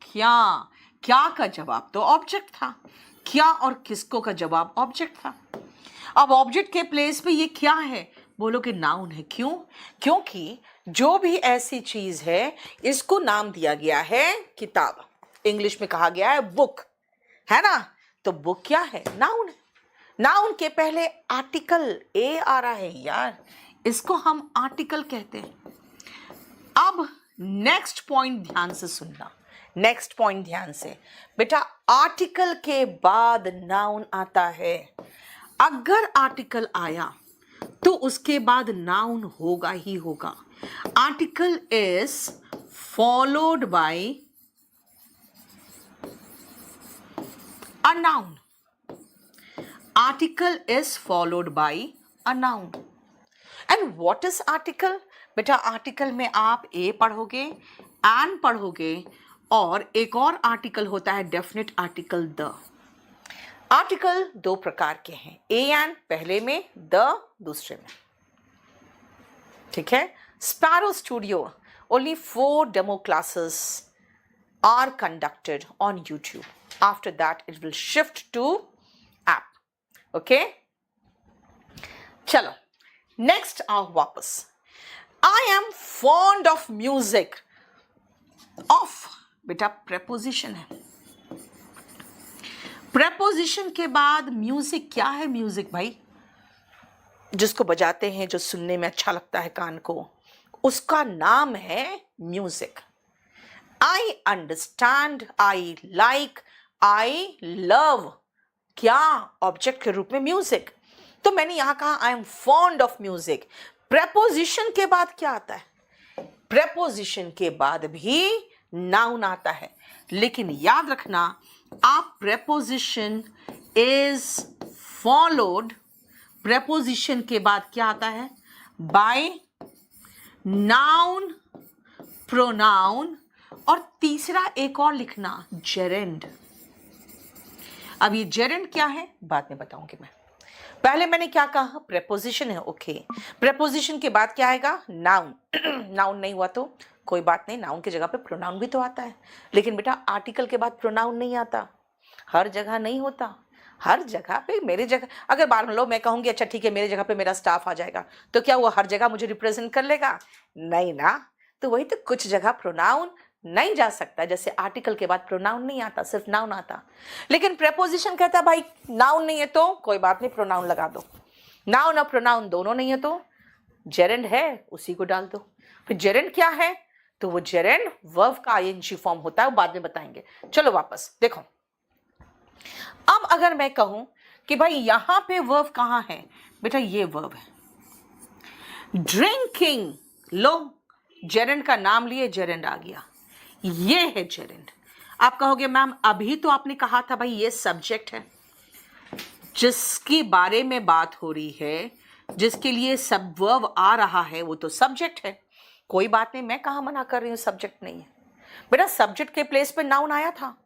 क्या, क्या का जवाब तो ऑब्जेक्ट था, क्या और किसको का जवाब ऑब्जेक्ट था। अब ऑब्जेक्ट के प्लेस पे ये क्या है? बोलोगे नाउन है। क्यों? क्योंकि जो भी ऐसी चीज है इसको नाम दिया गया है किताब, इंग्लिश में कहा गया है बुक, है ना। तो बुक क्या है? नाउन है। नाउन के पहले आर्टिकल ए आ रहा है यार, इसको हम आर्टिकल कहते हैं। अब नेक्स्ट पॉइंट ध्यान से सुनना, नेक्स्ट पॉइंट ध्यान से बेटा, आर्टिकल के बाद नाउन आता है। अगर आर्टिकल आया तो उसके बाद नाउन होगा ही होगा। Article is followed by a noun. Article is followed by a noun. And what is article? बेटा आर्टिकल में आप ए पढ़ोगे, एन पढ़ोगे, और एक और आर्टिकल होता है डेफिनेट आर्टिकल द। आर्टिकल 2 प्रकार के हैं, ए एन पहले में, द दूसरे में, ठीक है। Sparrow studio, only 4 demo classes are conducted on YouTube. After that it will shift to app, okay? चलो next आओ वापस। I am fond of music. Of बेटा preposition है, preposition के बाद म्यूजिक क्या है? म्यूजिक भाई जिसको बजाते हैं, जो सुनने में अच्छा लगता है कान को, उसका नाम है music. I understand, I like, I love, क्या? ऑब्जेक्ट के रूप में म्यूजिक। तो मैंने यहां कहा I am fond of music. Preposition के बाद क्या आता है? प्रेपोजिशन के बाद भी नाउन आता है। लेकिन याद रखना, आप प्रेपोजिशन इज फॉलोड, प्रेपोजिशन के बाद क्या आता है? बाय नाउन, प्रोनाउन, और तीसरा एक और लिखना, जेरेंड। अब ये जेरेंड क्या है बाद में बताऊंगी मैं। पहले मैंने क्या कहा? प्रेपोजिशन है, ओके। प्रेपोजिशन के बाद क्या आएगा? नाउन। नाउन नहीं हुआ तो कोई बात नहीं, नाउन की जगह पे प्रोनाउन भी तो आता है। लेकिन बेटा आर्टिकल के बाद प्रोनाउन नहीं आता, हर जगह नहीं होता। हर जगह पे मेरे जगह, अगर मान लो मैं कहूंगी अच्छा ठीक है मेरे जगह पे मेरा स्टाफ आ जाएगा, तो क्या वो हर जगह मुझे रिप्रेजेंट कर लेगा? नहीं ना। तो वही तो, कुछ जगह प्रोनाउन नहीं जा सकता, जैसे आर्टिकल के बाद प्रोनाउन नहीं आता, सिर्फ नाउन आता। लेकिन प्रेपोजिशन कहता है भाई नाउन नहीं है तो कोई बात नहीं, प्रोनाउन लगा दो। नाउन और प्रोनाउन दोनों नहीं है तो जेरेंड है, उसी को डाल दो। फिर जेरेंड क्या है? तो वो जेरेंड वर्ब का आईएनजी फॉर्म होता है, वो बाद में बताएंगे। चलो वापस देखो। अब अगर मैं कहूं कि भाई यहां पे वर्ब कहां है? बेटा ये वर्ब है, ड्रिंकिंग। लो, जेरेंड का नाम लिए, जेरेंड आ गया, ये है जेरेंड। आप कहोगे मैम अभी तो आपने कहा था भाई ये सब्जेक्ट है, जिसके बारे में बात हो रही है, जिसके लिए सब वर्ब आ रहा है, वो तो सब्जेक्ट है। कोई बात नहीं, मैं कहाँ मना कर रही हूँ सब्जेक्ट नहीं है। बेटा सब्जेक्ट के प्लेस पे नाउन आया था,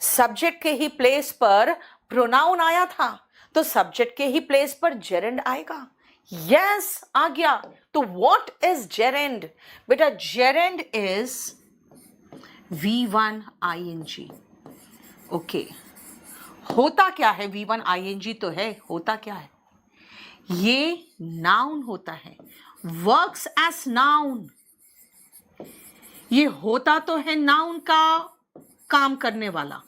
सब्जेक्ट के ही प्लेस पर प्रोनाउन आया था, तो सब्जेक्ट के ही प्लेस पर जेरेंड आएगा। यस आ गया। तो व्हाट इज जेरेंड? बेटा gerund is V1 ing। Okay, होता क्या है? V1 ing तो है, होता क्या है? ये नाउन होता है, वर्क्स एज नाउन। ये होता तो है नाउन का काम करने वाला,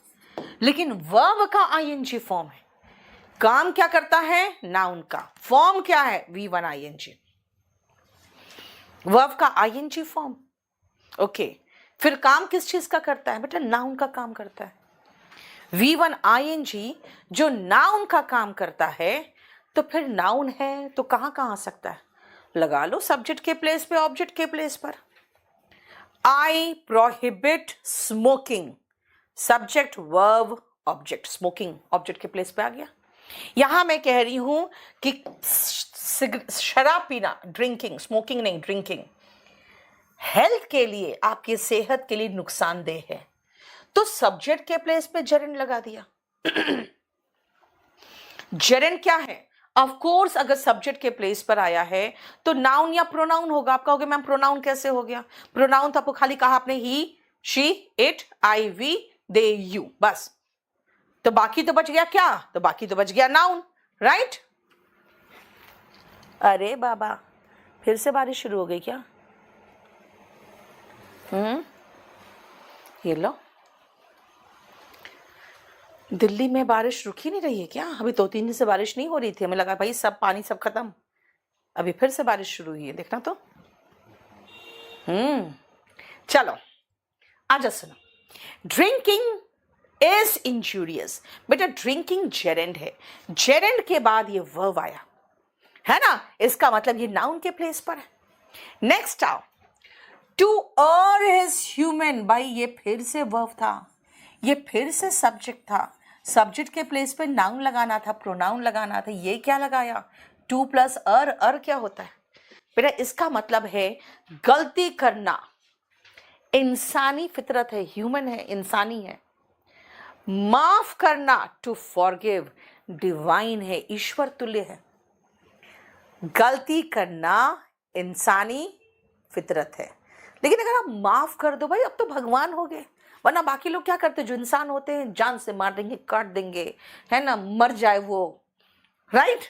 लेकिन वर्ब का ing फॉर्म है। काम क्या करता है? नाउन का। फॉर्म क्या है? V1 ing, वर्ब का ing फॉर्म। ओके, फिर काम किस चीज का करता है? बेटा नाउन का काम करता है। V1 ing जो नाउन का काम करता है, तो फिर नाउन है तो कहां कहां आ सकता है? लगा लो सब्जेक्ट के प्लेस पे, ऑब्जेक्ट के प्लेस पर। I prohibit smoking, subject verb object, smoking object के प्लेस पे आ गया। यहां मैं कह रही हूं कि शराब पीना, ड्रिंकिंग, स्मोकिंग नहीं ड्रिंकिंग, हेल्थ के लिए, आपकी सेहत के लिए नुकसानदेह है, तो सब्जेक्ट के प्लेस पे जेरेंड लगा दिया। जेरेंड क्या है? ऑफ कोर्स अगर सब्जेक्ट के प्लेस पर आया है तो नाउन या प्रोनाउन होगा। आप कहोगे मैम प्रोनाउन कैसे हो गया? प्रोनाउन तो आपको खाली कहा आपने he, she, it, I, we, they, you, बस। तो बाकी तो बच गया क्या? तो बाकी तो बच गया नाउन, राइट? अरे बाबा, फिर से बारिश शुरू हो गई क्या? ये लो, दिल्ली में बारिश रुक ही नहीं रही है क्या? अभी 2-3 दिन से बारिश नहीं हो रही थी, हमें लगा भाई सब पानी सब खत्म, अभी फिर से बारिश शुरू हुई है, देखना तो। चलो आजा सुनो। Drinking is injurious. बेटा ड्रिंकिंग जेरेंड है, जेरेंड के बाद ये वर्ब आया है ना, इसका मतलब ये नाउन के प्लेस पर है। नेक्स्ट आओ, टू अर्न हिज ह्यूमन। भाई ये फिर से वर्ब था, ये फिर से सब्जेक्ट था, सब्जेक्ट के प्लेस पे नाउन लगाना था, प्रोनाउन लगाना था, ये क्या लगाया? टू प्लस अर क्या होता है? बेटा इसका मतलब है गलती करना, इंसानी फितरत है, ह्यूमन है, इंसानी है। माफ करना, टू फॉरगिव, डिवाइन है, ईश्वर तुल्य है। गलती करना इंसानी फितरत है, लेकिन अगर आप माफ कर दो भाई अब तो भगवान हो गए। वरना बाकी लोग क्या करते हैं, जो इंसान होते हैं जान से मार देंगे, काट देंगे, है ना, मर जाए वो, राइट?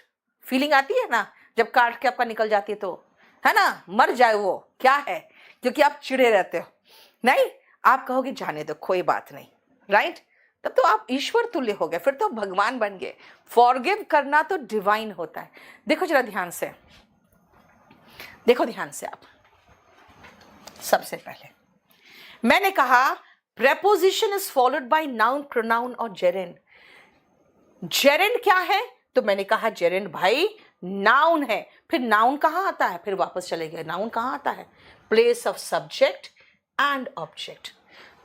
फीलिंग आती है ना जब काट के आपका निकल जाती है तो, है ना, मर जाए वो, क्या है, क्योंकि आप चिड़े रहते हो। नहीं, आप कहोगे जाने दो कोई बात नहीं, राइट? तब तो आप ईश्वर तुल्य हो गए, फिर तो भगवान बन गए। फॉरगिव करना तो डिवाइन होता है। देखो जरा ध्यान से, देखो ध्यान से आप। सबसे पहले मैंने कहा preposition is followed by noun, pronoun और जेरेंड। जेरेंड क्या है? तो मैंने कहा जेरेंड भाई नाउन है। फिर नाउन कहां आता है? फिर वापस चले गए, नाउन कहां आता है? Place of subject and object.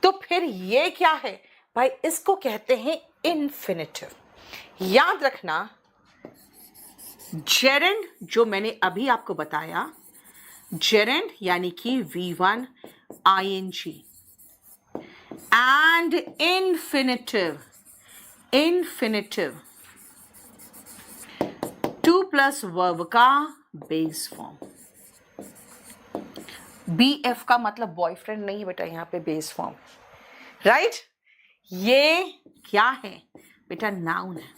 तो फिर ये क्या है भाई, इसको कहते हैं इन्फिनेटिव। याद रखना, जेरेंड जो मैंने अभी आपको बताया, जेरेंड यानी कि V1 ING, and infinitive, infinitive 2 plus verb का बेस फॉर्म। BF का मतलब बॉयफ्रेंड नहीं बेटा, यहाँ पे बेस फॉर्म, राइट। ये क्या है बेटा, नाउन है।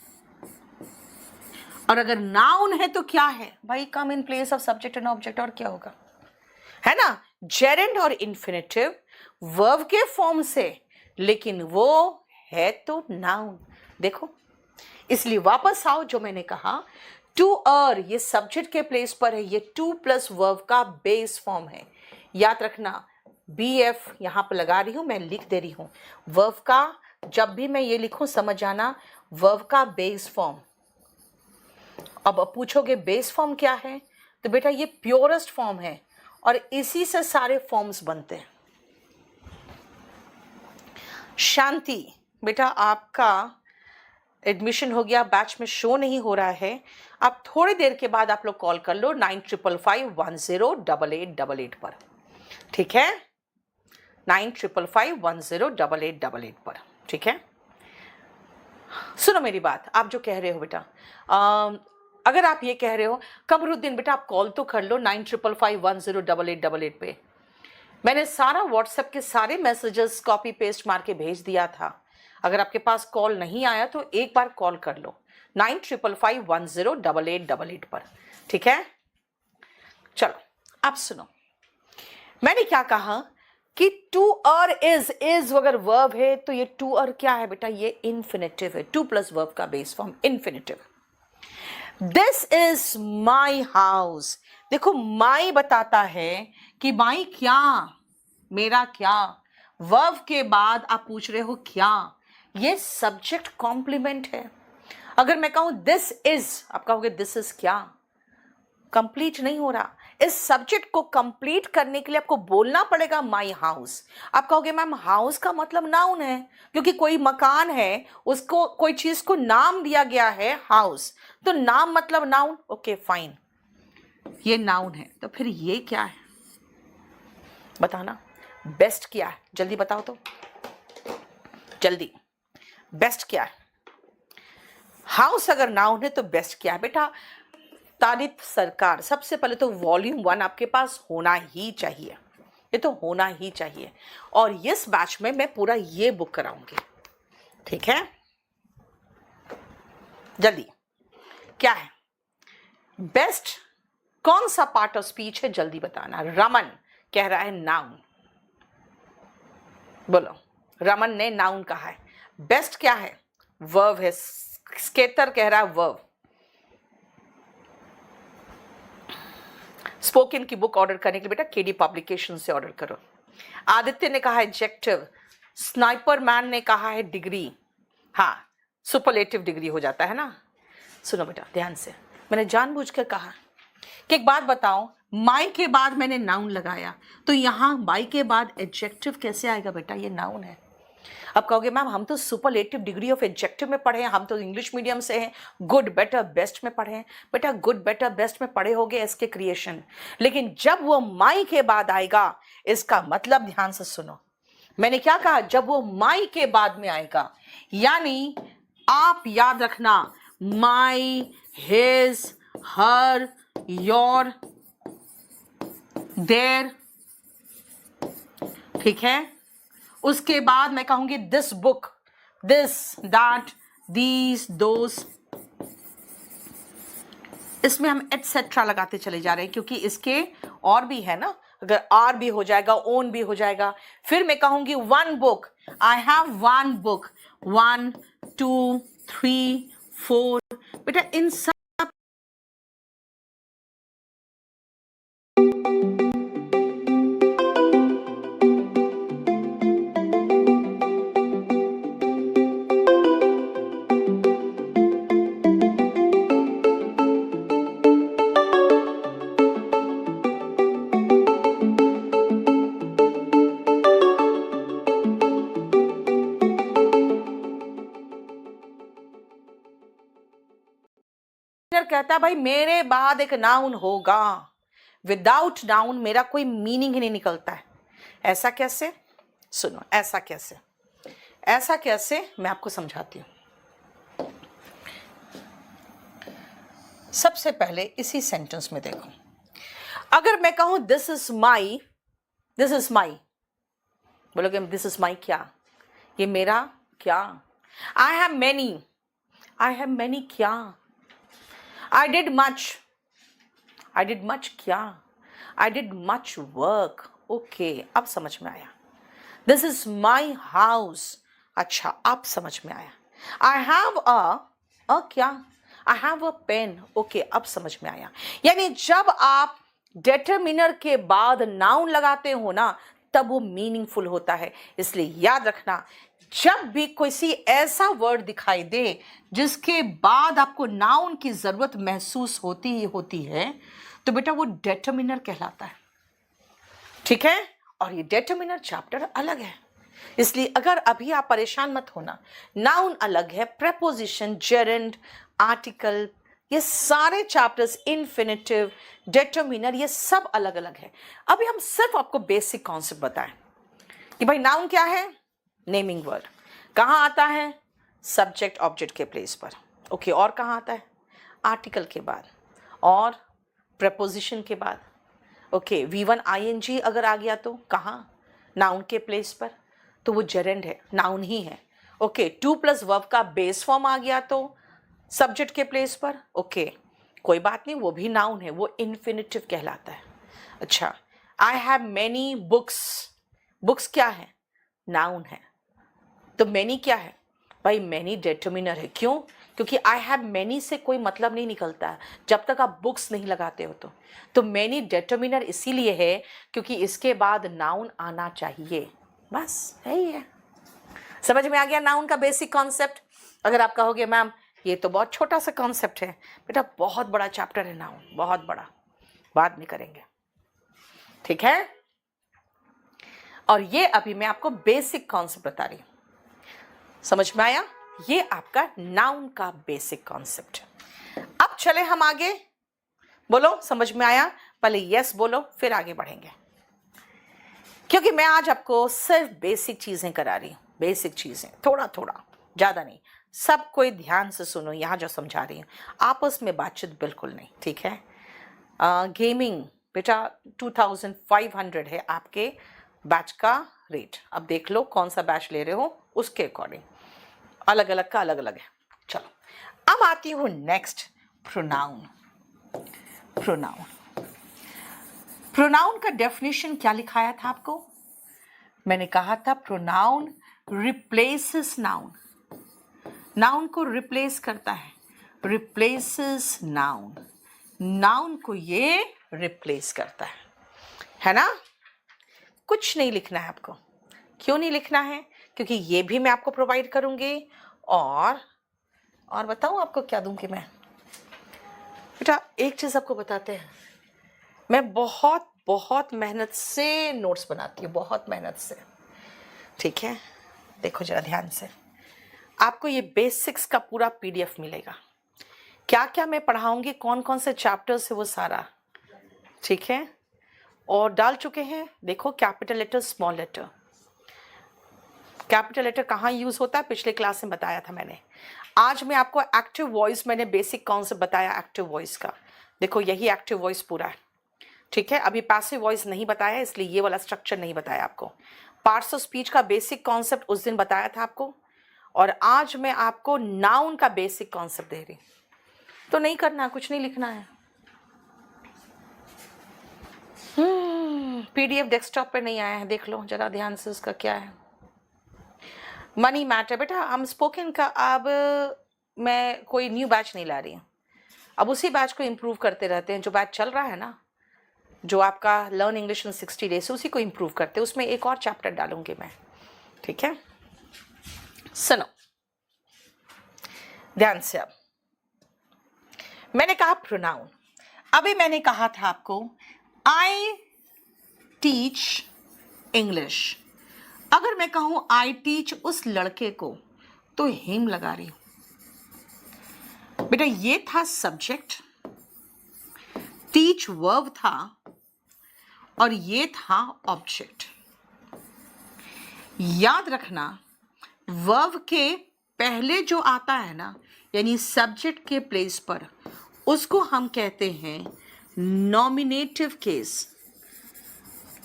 और अगर नाउन है तो क्या है भाई, come in place of subject and object, और क्या होगा, है ना। जेरेंड और इन्फिनेटिव वर्ब के फॉर्म से, लेकिन वो है तो नाउन। देखो, इसलिए वापस आओ, जो मैंने कहा टू अर, ये सब्जेक्ट के प्लेस पर है, ये 2 प्लस वर्ब का बेस फॉर्म है। याद रखना, BF यहां पर लगा रही हूं, मैं लिख दे रही हूं वर्ब का, जब भी मैं ये लिखूं समझ जाना, वर्ब का बेस फॉर्म। अब पूछोगे बेस फॉर्म क्या है, तो बेटा ये प्योरेस्ट फॉर्म है और इसी से सारे फॉर्म्स बनते हैं। शांति बेटा, आपका एडमिशन हो गया, बैच में शो नहीं हो रहा है। आप थोड़ी देर के बाद आप लोग कॉल कर लो 9555108888 पर, ठीक है, 9555108888 पर, ठीक है। सुनो मेरी बात, आप जो कह रहे हो बेटा, अगर आप ये कह रहे हो कमरुद्दीन बेटा आप कॉल तो कर लो 9555108888 पे, मैंने सारा व्हाट्सएप के सारे मैसेजेस कॉपी पेस्ट मार के भेज दिया था। अगर आपके पास कॉल नहीं आया तो एक बार कॉल कर लो 9555108888 पर, ठीक है। चलो अब सुनो, मैंने क्या कहा कि टू और इज अगर वर्ब है तो ये टू और क्या है बेटा, ये इन्फिनेटिव है, 2 प्लस वर्ब का base form infinitive. This is my house, देखो माई बताता है कि माई क्या, मेरा क्या। वर्ब के बाद आप पूछ रहे हो क्या, ये सब्जेक्ट कॉम्प्लीमेंट है। अगर मैं कहूं दिस इज, आप कहोगे दिस इज क्या, कंप्लीट नहीं हो रहा। इस सब्जेक्ट को कंप्लीट करने के लिए आपको बोलना पड़ेगा माई हाउस। आप कहोगे मैम हाउस का मतलब नाउन है, क्योंकि कोई मकान है उसको कोई चीज को नाम दिया गया है हाउस, तो नाम मतलब नाउन। ओके फाइन, ये नाउन है, तो फिर ये क्या है बताना। बेस्ट क्या है, जल्दी बताओ तो, जल्दी, बेस्ट क्या है। हाउस अगर नाउन है तो बेस्ट क्या है बेटा। तारीफ सरकार, सबसे पहले तो वॉल्यूम 1 आपके पास होना ही चाहिए, ये तो होना ही चाहिए। और इस बैच में मैं पूरा ये बुक कराऊंगी, ठीक है। जल्दी, क्या है बेस्ट, कौन सा पार्ट ऑफ स्पीच है, जल्दी बताना। रमन कह रहा है नाउन, बोलो, रमन ने नाउन कहा है। बेस्ट क्या है, वर्ब है। स्केटर कह रहा है वर्ब। स्पोकन की बुक ऑर्डर करने के लिए बेटा केडी पब्लिकेशन से ऑर्डर करो। आदित्य ने कहा है एडजेक्टिव। स्नाइपर मैन ने कहा है डिग्री, हाँ सुपरलेटिव डिग्री हो जाता है ना। सुनो बेटा ध्यान से, मैंने जानबूझकर कहा कि एक बात बताओ, माई के बाद मैंने नाउन लगाया, तो यहां माई के बाद एडजेक्टिव कैसे आएगा बेटा, ये नाउन है। अब कहोगे मैम हम तो सुपरलेटिव डिग्री ऑफ एडजेक्टिव में पढ़े हैं, हम तो इंग्लिश मीडियम से हैं, गुड बेटर बेस्ट में पढ़े हैं। बेटा गुड बेटर बेस्ट में पढ़े होगे इसके क्रिएशन, लेकिन जब वो माई के बाद आएगा, इसका मतलब ध्यान से सुनो, मैंने क्या कहा, जब वो माई के बाद में आएगा, यानी आप याद रखना my, his, her, your, their, ठीक है। उसके बाद मैं कहूंगी this book, this, that, these, those, इसमें हम एटसेट्रा लगाते चले जा रहे हैं, क्योंकि इसके और भी है ना, अगर आर भी हो जाएगा, ओन भी हो जाएगा। फिर मैं कहूंगी one book, I have one book, 1 2 3 4, बेटा इन सब कहता है भाई मेरे बाद एक नाउन होगा, विदाउट नाउन मेरा कोई मीनिंग ही नहीं निकलता है। ऐसा कैसे? सुनो, ऐसा कैसे, ऐसा कैसे मैं आपको समझाती हूं। सबसे पहले इसी सेंटेंस में देखो, अगर मैं कहूं this is my, this is my, बोलोगे दिस इज माई क्या? ये मेरा क्या? I have many, I have many क्या? I did much, I did much क्या? I did much work. Okay, अब समझ में आया। दिस इज माई हाउस, अच्छा अब समझ में आया। आई हैव अ क्या? I have a pen. Okay, अब समझ में आया। यानी जब आप डिटरमिनर के बाद नाउन लगाते हो ना, तब वो मीनिंगफुल होता है। इसलिए याद रखना, जब भी कोई ऐसा वर्ड दिखाई दे जिसके बाद आपको नाउन की जरूरत महसूस होती ही होती है, तो बेटा वो डिटरमिनर कहलाता है। ठीक है? और ये डिटरमिनर चैप्टर अलग है, इसलिए अगर अभी आप परेशान मत होना। नाउन अलग है, प्रेपोजिशन, जेरेंड, आर्टिकल, ये सारे चैप्टर्स, इन्फिनेटिव, डिटरमिनर, ये सब अलग अलग है। अभी हम सिर्फ आपको बेसिक कॉन्सेप्ट बताएं कि भाई नाउन क्या है। नेमिंग वर्ड कहाँ आता है? सब्जेक्ट ऑब्जेक्ट के प्लेस पर। ओके, और कहाँ आता है? आर्टिकल के बाद और प्रेपोजिशन के बाद। ओके, V1 ING अगर आ गया तो कहाँ? नाउन के प्लेस पर, तो वो जेरेंड है, नाउन ही है। ओके, 2+ वर्ब का बेस फॉर्म आ गया तो सब्जेक्ट के प्लेस पर। ओके, कोई बात नहीं, वो भी नाउन है, वो इन्फिनिटिव कहलाता है। अच्छा, आई हैव मैनी बुक्स, बुक्स क्या है? नाउन है। तो मैनी क्या है? भाई मैनी डिटरमिनर है। क्यों? क्योंकि आई हैव मैनी से कोई मतलब नहीं निकलता है जब तक आप बुक्स नहीं लगाते हो। तो मैनी डिटरमिनर इसीलिए है क्योंकि इसके बाद नाउन आना चाहिए, बस यही है। समझ में आ गया नाउन का बेसिक कॉन्सेप्ट? अगर आप कहोगे मैम ये तो बहुत छोटा सा कॉन्सेप्ट है, बेटा बहुत बड़ा चैप्टर है नाउन, बहुत बड़ा, बाद में करेंगे। ठीक है? और ये अभी मैं आपको बेसिक कॉन्सेप्ट बता रही हूं, समझ में आया? ये आपका नाउन का बेसिक कॉन्सेप्ट है। अब चले हम आगे, बोलो समझ में आया? पहले यस बोलो, फिर आगे बढ़ेंगे, क्योंकि मैं आज आपको सिर्फ बेसिक चीजें करा रही हूं, बेसिक चीजें, थोड़ा थोड़ा, ज्यादा नहीं। सब कोई ध्यान से सुनो, यहां जो समझा रही हूं, आपस में बातचीत बिल्कुल नहीं। ठीक है? गेमिंग बेटा 2500 है आपके बैच का रेट। अब देख लो कौन सा बैच ले रहे हो, उसके अकॉर्डिंग अलग अलग का अलग अलग है। चलो, अब आती हूं नेक्स्ट, प्रोनाउन। प्रोनाउन, प्रोनाउन का डेफिनेशन क्या लिखाया था आपको? मैंने कहा था प्रोनाउन रिप्लेसेस नाउन, नाउन को रिप्लेस करता है, रिप्लेसेस नाउन, नाउन को ये रिप्लेस करता है ना? कुछ नहीं लिखना है आपको। क्यों नहीं लिखना है? क्योंकि ये भी मैं आपको प्रोवाइड करूंगी। और बताऊं आपको क्या दूंगी मैं? बेटा एक चीज आपको बताते हैं, मैं बहुत बहुत मेहनत से नोट्स बनाती हूँ, बहुत मेहनत से। ठीक है? देखो जरा ध्यान से, आपको ये बेसिक्स का पूरा PDF मिलेगा, क्या क्या मैं पढ़ाऊंगी, कौन कौन से चैप्टर्स है वो सारा। ठीक है? और डाल चुके हैं, देखो capital letter, small letter. Capital letter कहाँ यूज होता है पिछले क्लास में बताया था मैंने। आज मैं आपको एक्टिव वॉइस, मैंने बेसिक कॉन्सेप्ट बताया एक्टिव वॉइस का, देखो यही एक्टिव वॉइस पूरा है। ठीक है? अभी पैसिव वॉइस नहीं बताया, इसलिए ये वाला स्ट्रक्चर नहीं बताया आपको। पार्ट्स ऑफ स्पीच का बेसिक कॉन्सेप्ट उस दिन बताया था आपको, और आज मैं आपको नाउन का बेसिक कॉन्सेप्ट दे रही। तो नहीं करना, कुछ नहीं लिखना है। PDF डेस्कटॉप पे नहीं आया है, देख लो जरा ध्यान से उसका क्या है। मनी मैटर बेटा, हम स्पोकन का अब मैं कोई न्यू बैच नहीं ला रही हूँ, अब उसी बैच को इम्प्रूव करते रहते हैं। जो बैच चल रहा है ना, जो आपका लर्न इंग्लिश इन 60 डेज, उसी को इम्प्रूव करते हैं, उसमें एक और चैप्टर डालूंगी मैं। ठीक है? सुनो ध्यान से। अब मैंने कहा प्रोनाउन, अभी मैंने कहा था आपको आई टीच इंग्लिश। अगर मैं कहूं आई टीच उस लड़के को, तो हिम लगा रही हूं। बेटा ये था सब्जेक्ट, टीच वर्ब था और ये था ऑब्जेक्ट। याद रखना वर्ब के पहले जो आता है ना, यानी सब्जेक्ट के प्लेस पर, उसको हम कहते हैं नॉमिनेटिव केस।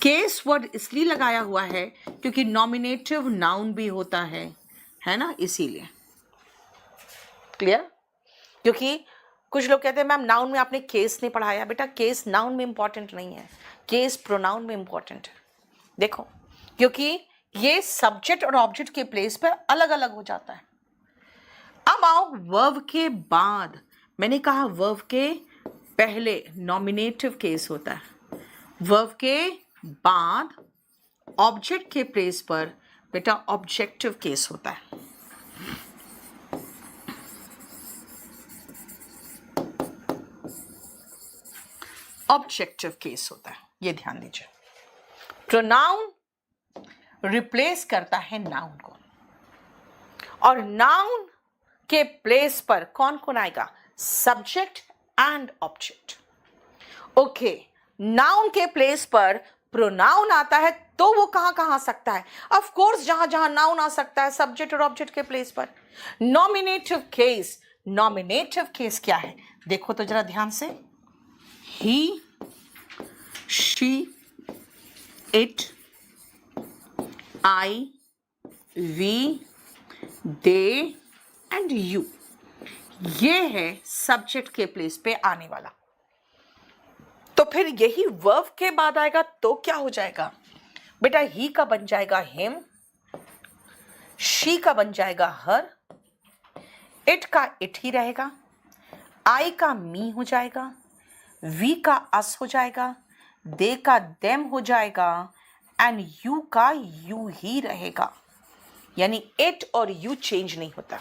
केस वर्ड इसलिए लगाया हुआ है क्योंकि नॉमिनेटिव नाउन भी होता है ना, इसीलिए। क्लियर? क्योंकि कुछ लोग कहते हैं मैम नाउन में आपने केस नहीं पढ़ाया। बेटा केस नाउन में इंपॉर्टेंट नहीं है, केस प्रोनाउन में इंपॉर्टेंट है। देखो, क्योंकि ये सब्जेक्ट और ऑब्जेक्ट के प्लेस पर अलग अलग हो जाता है। अब आओ वर्ब के बाद। मैंने कहा वर्ब के पहले नॉमिनेटिव केस होता है, वर्ब के बाद ऑब्जेक्ट के प्लेस पर बेटा ऑब्जेक्टिव केस होता है। ऑब्जेक्टिव केस होता है, ये ध्यान दीजिए। प्रोनाउन रिप्लेस करता है नाउन को, और नाउन के प्लेस पर कौन कौन आएगा? Subject and object. Okay, noun के प्लेस पर प्रोनाउन आता है तो वो कहां कहां आ सकता है? ऑफ कोर्स जहां जहां नाउन आ सकता है सब्जेक्ट और ऑब्जेक्ट के प्लेस पर। नॉमिनेटिव केस, नॉमिनेटिव केस क्या है देखो तो जरा ध्यान से। He, she, it, I, we, they and you, ये है सब्जेक्ट के प्लेस पे आने वाला। तो फिर यही वर्ब के बाद आएगा तो क्या हो जाएगा? बेटा ही का बन जाएगा हिम, शी का बन जाएगा हर, इट का इट ही रहेगा, आई का मी हो जाएगा, वी का अस हो जाएगा, दे का देम हो जाएगा, एंड यू का यू ही रहेगा। यानी इट और यू चेंज नहीं होता।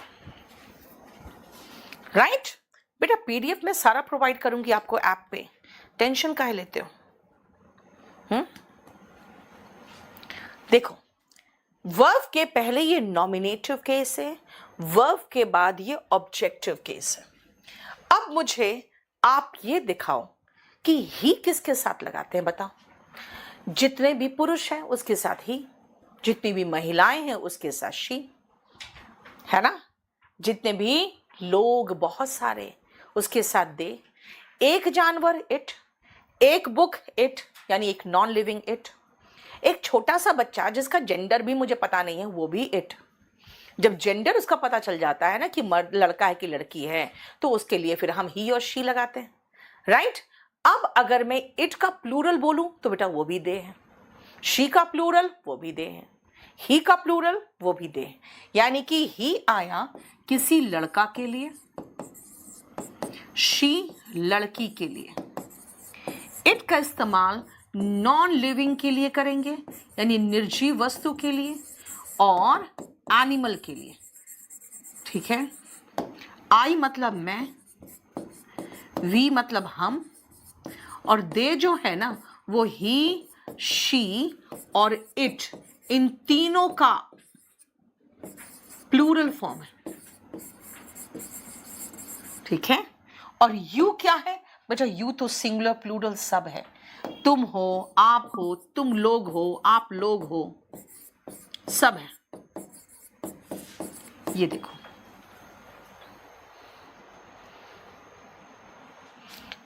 राइट? बेटा पीडीएफ में सारा प्रोवाइड करूंगी आपको ऐप पे, टेंशन काहे लेते हो? देखो, वर्ब के पहले ये नॉमिनेटिव केस है, वर्ब के बाद ये ऑब्जेक्टिव केस है। अब मुझे आप ये दिखाओ कि ही किसके साथ लगाते हैं, बताओ। जितने भी पुरुष हैं उसके साथ ही, जितनी भी महिलाएं हैं उसके साथ शी, है ना? जितने भी लोग बहुत सारे उसके साथ दे, एक जानवर इट, एक बुक इट यानी एक नॉन लिविंग इट, एक छोटा सा बच्चा जिसका जेंडर भी मुझे पता नहीं है वो भी इट। जब जेंडर उसका पता चल जाता है ना कि मर्द लड़का है कि लड़की है, तो उसके लिए फिर हम ही और शी लगाते हैं। राइट? अब अगर मैं इट का प्लूरल बोलूं तो बेटा वो भी दे है, शी का प्लूरल वो भी दे है, ही का प्लूरल वो भी दे है। यानी कि ही आया किसी लड़का के लिए, शी लड़की के लिए, इट का इस्तेमाल नॉन लिविंग के लिए करेंगे यानी निर्जीव वस्तु के लिए, और एनिमल के लिए। ठीक है? आई मतलब मैं, वी मतलब हम, और दे जो है ना वो ही, शी और इट, इन तीनों का प्लूरल फॉर्म है। ठीक है? और यू क्या है बेटा? यू तो सिंगुलर प्लूरल सब है। तुम हो, आप हो, तुम लोग हो, आप लोग हो, सब है। ये देखो,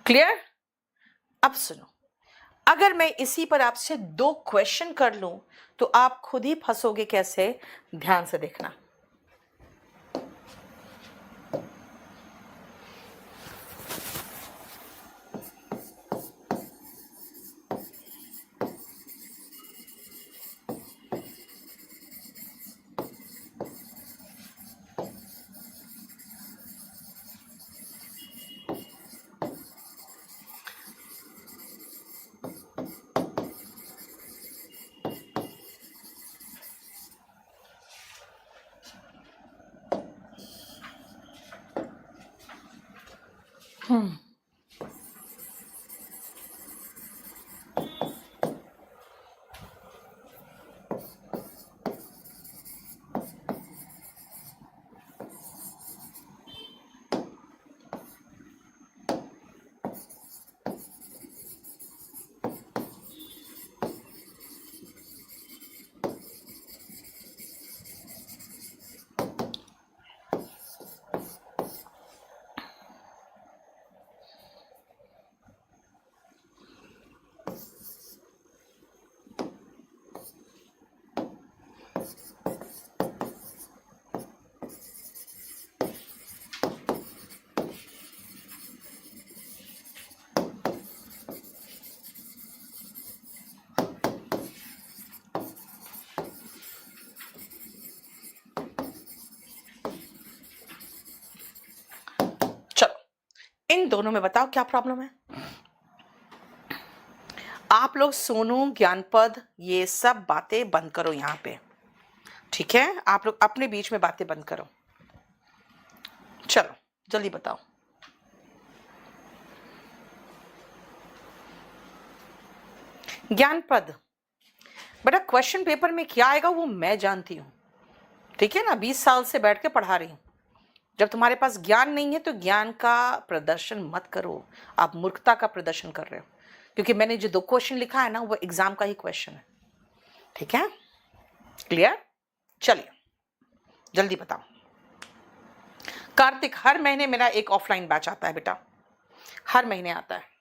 क्लियर? अब सुनो, अगर मैं इसी पर आपसे 2 क्वेश्चन कर लूं तो आप खुद ही फंसोगे कैसे, ध्यान से देखना। इन दोनों में बताओ क्या प्रॉब्लम है। आप लोग सोनू, ज्ञानपद, ये सब बातें बंद करो यहाँ पे, ठीक है? आप लोग अपने बीच में बातें बंद करो। चलो जल्दी बताओ। ज्ञानपद, बेटा क्वेश्चन पेपर में क्या आएगा वो मैं जानती हूँ, ठीक है ना? 20 साल से बैठ के पढ़ा रही हूँ। जब तुम्हारे पास ज्ञान नहीं है तो ज्ञान का प्रदर्शन मत करो, आप मूर्खता का प्रदर्शन कर रहे हो, क्योंकि मैंने जो 2 क्वेश्चन लिखा है ना वो एग्जाम का ही क्वेश्चन है, ठीक है? क्लियर? चलिए जल्दी बताओ। कार्तिक, हर महीने मेरा एक ऑफलाइन बैच आता है बेटा, हर महीने आता है।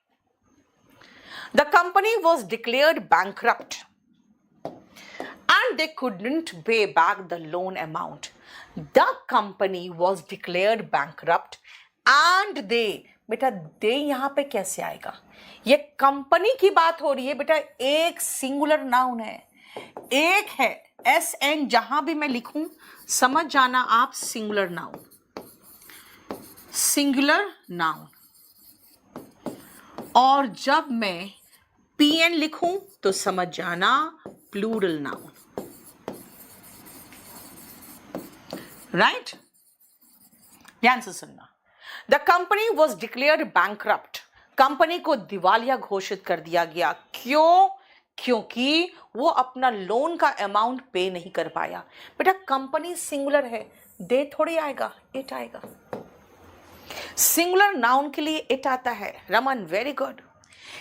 The company was declared bankrupt and they couldn't pay back the loan amount. The company was declared bankrupt and they, बेटा दे यहां पे कैसे आएगा? ये कंपनी की बात हो रही है बेटा, एक सिंगुलर नाउन है, एक है SN, जहां भी मैं लिखूं समझ जाना आप, सिंगुलर नाउन, सिंगुलर नाउन। और जब मैं PN लिखूं तो समझ जाना प्लूरल नाउन, राइट? ध्यान से सुनना। The company was declared bankrupt, company को दिवालिया घोषित कर दिया गया। क्यों? क्योंकि वो अपना लोन का अमाउंट पे नहीं कर पाया। बेटा कंपनी सिंगुलर है, दे थोड़ी आएगा, इट आएगा। सिंगुलर नाउन के लिए इट आता है। Raman, very good.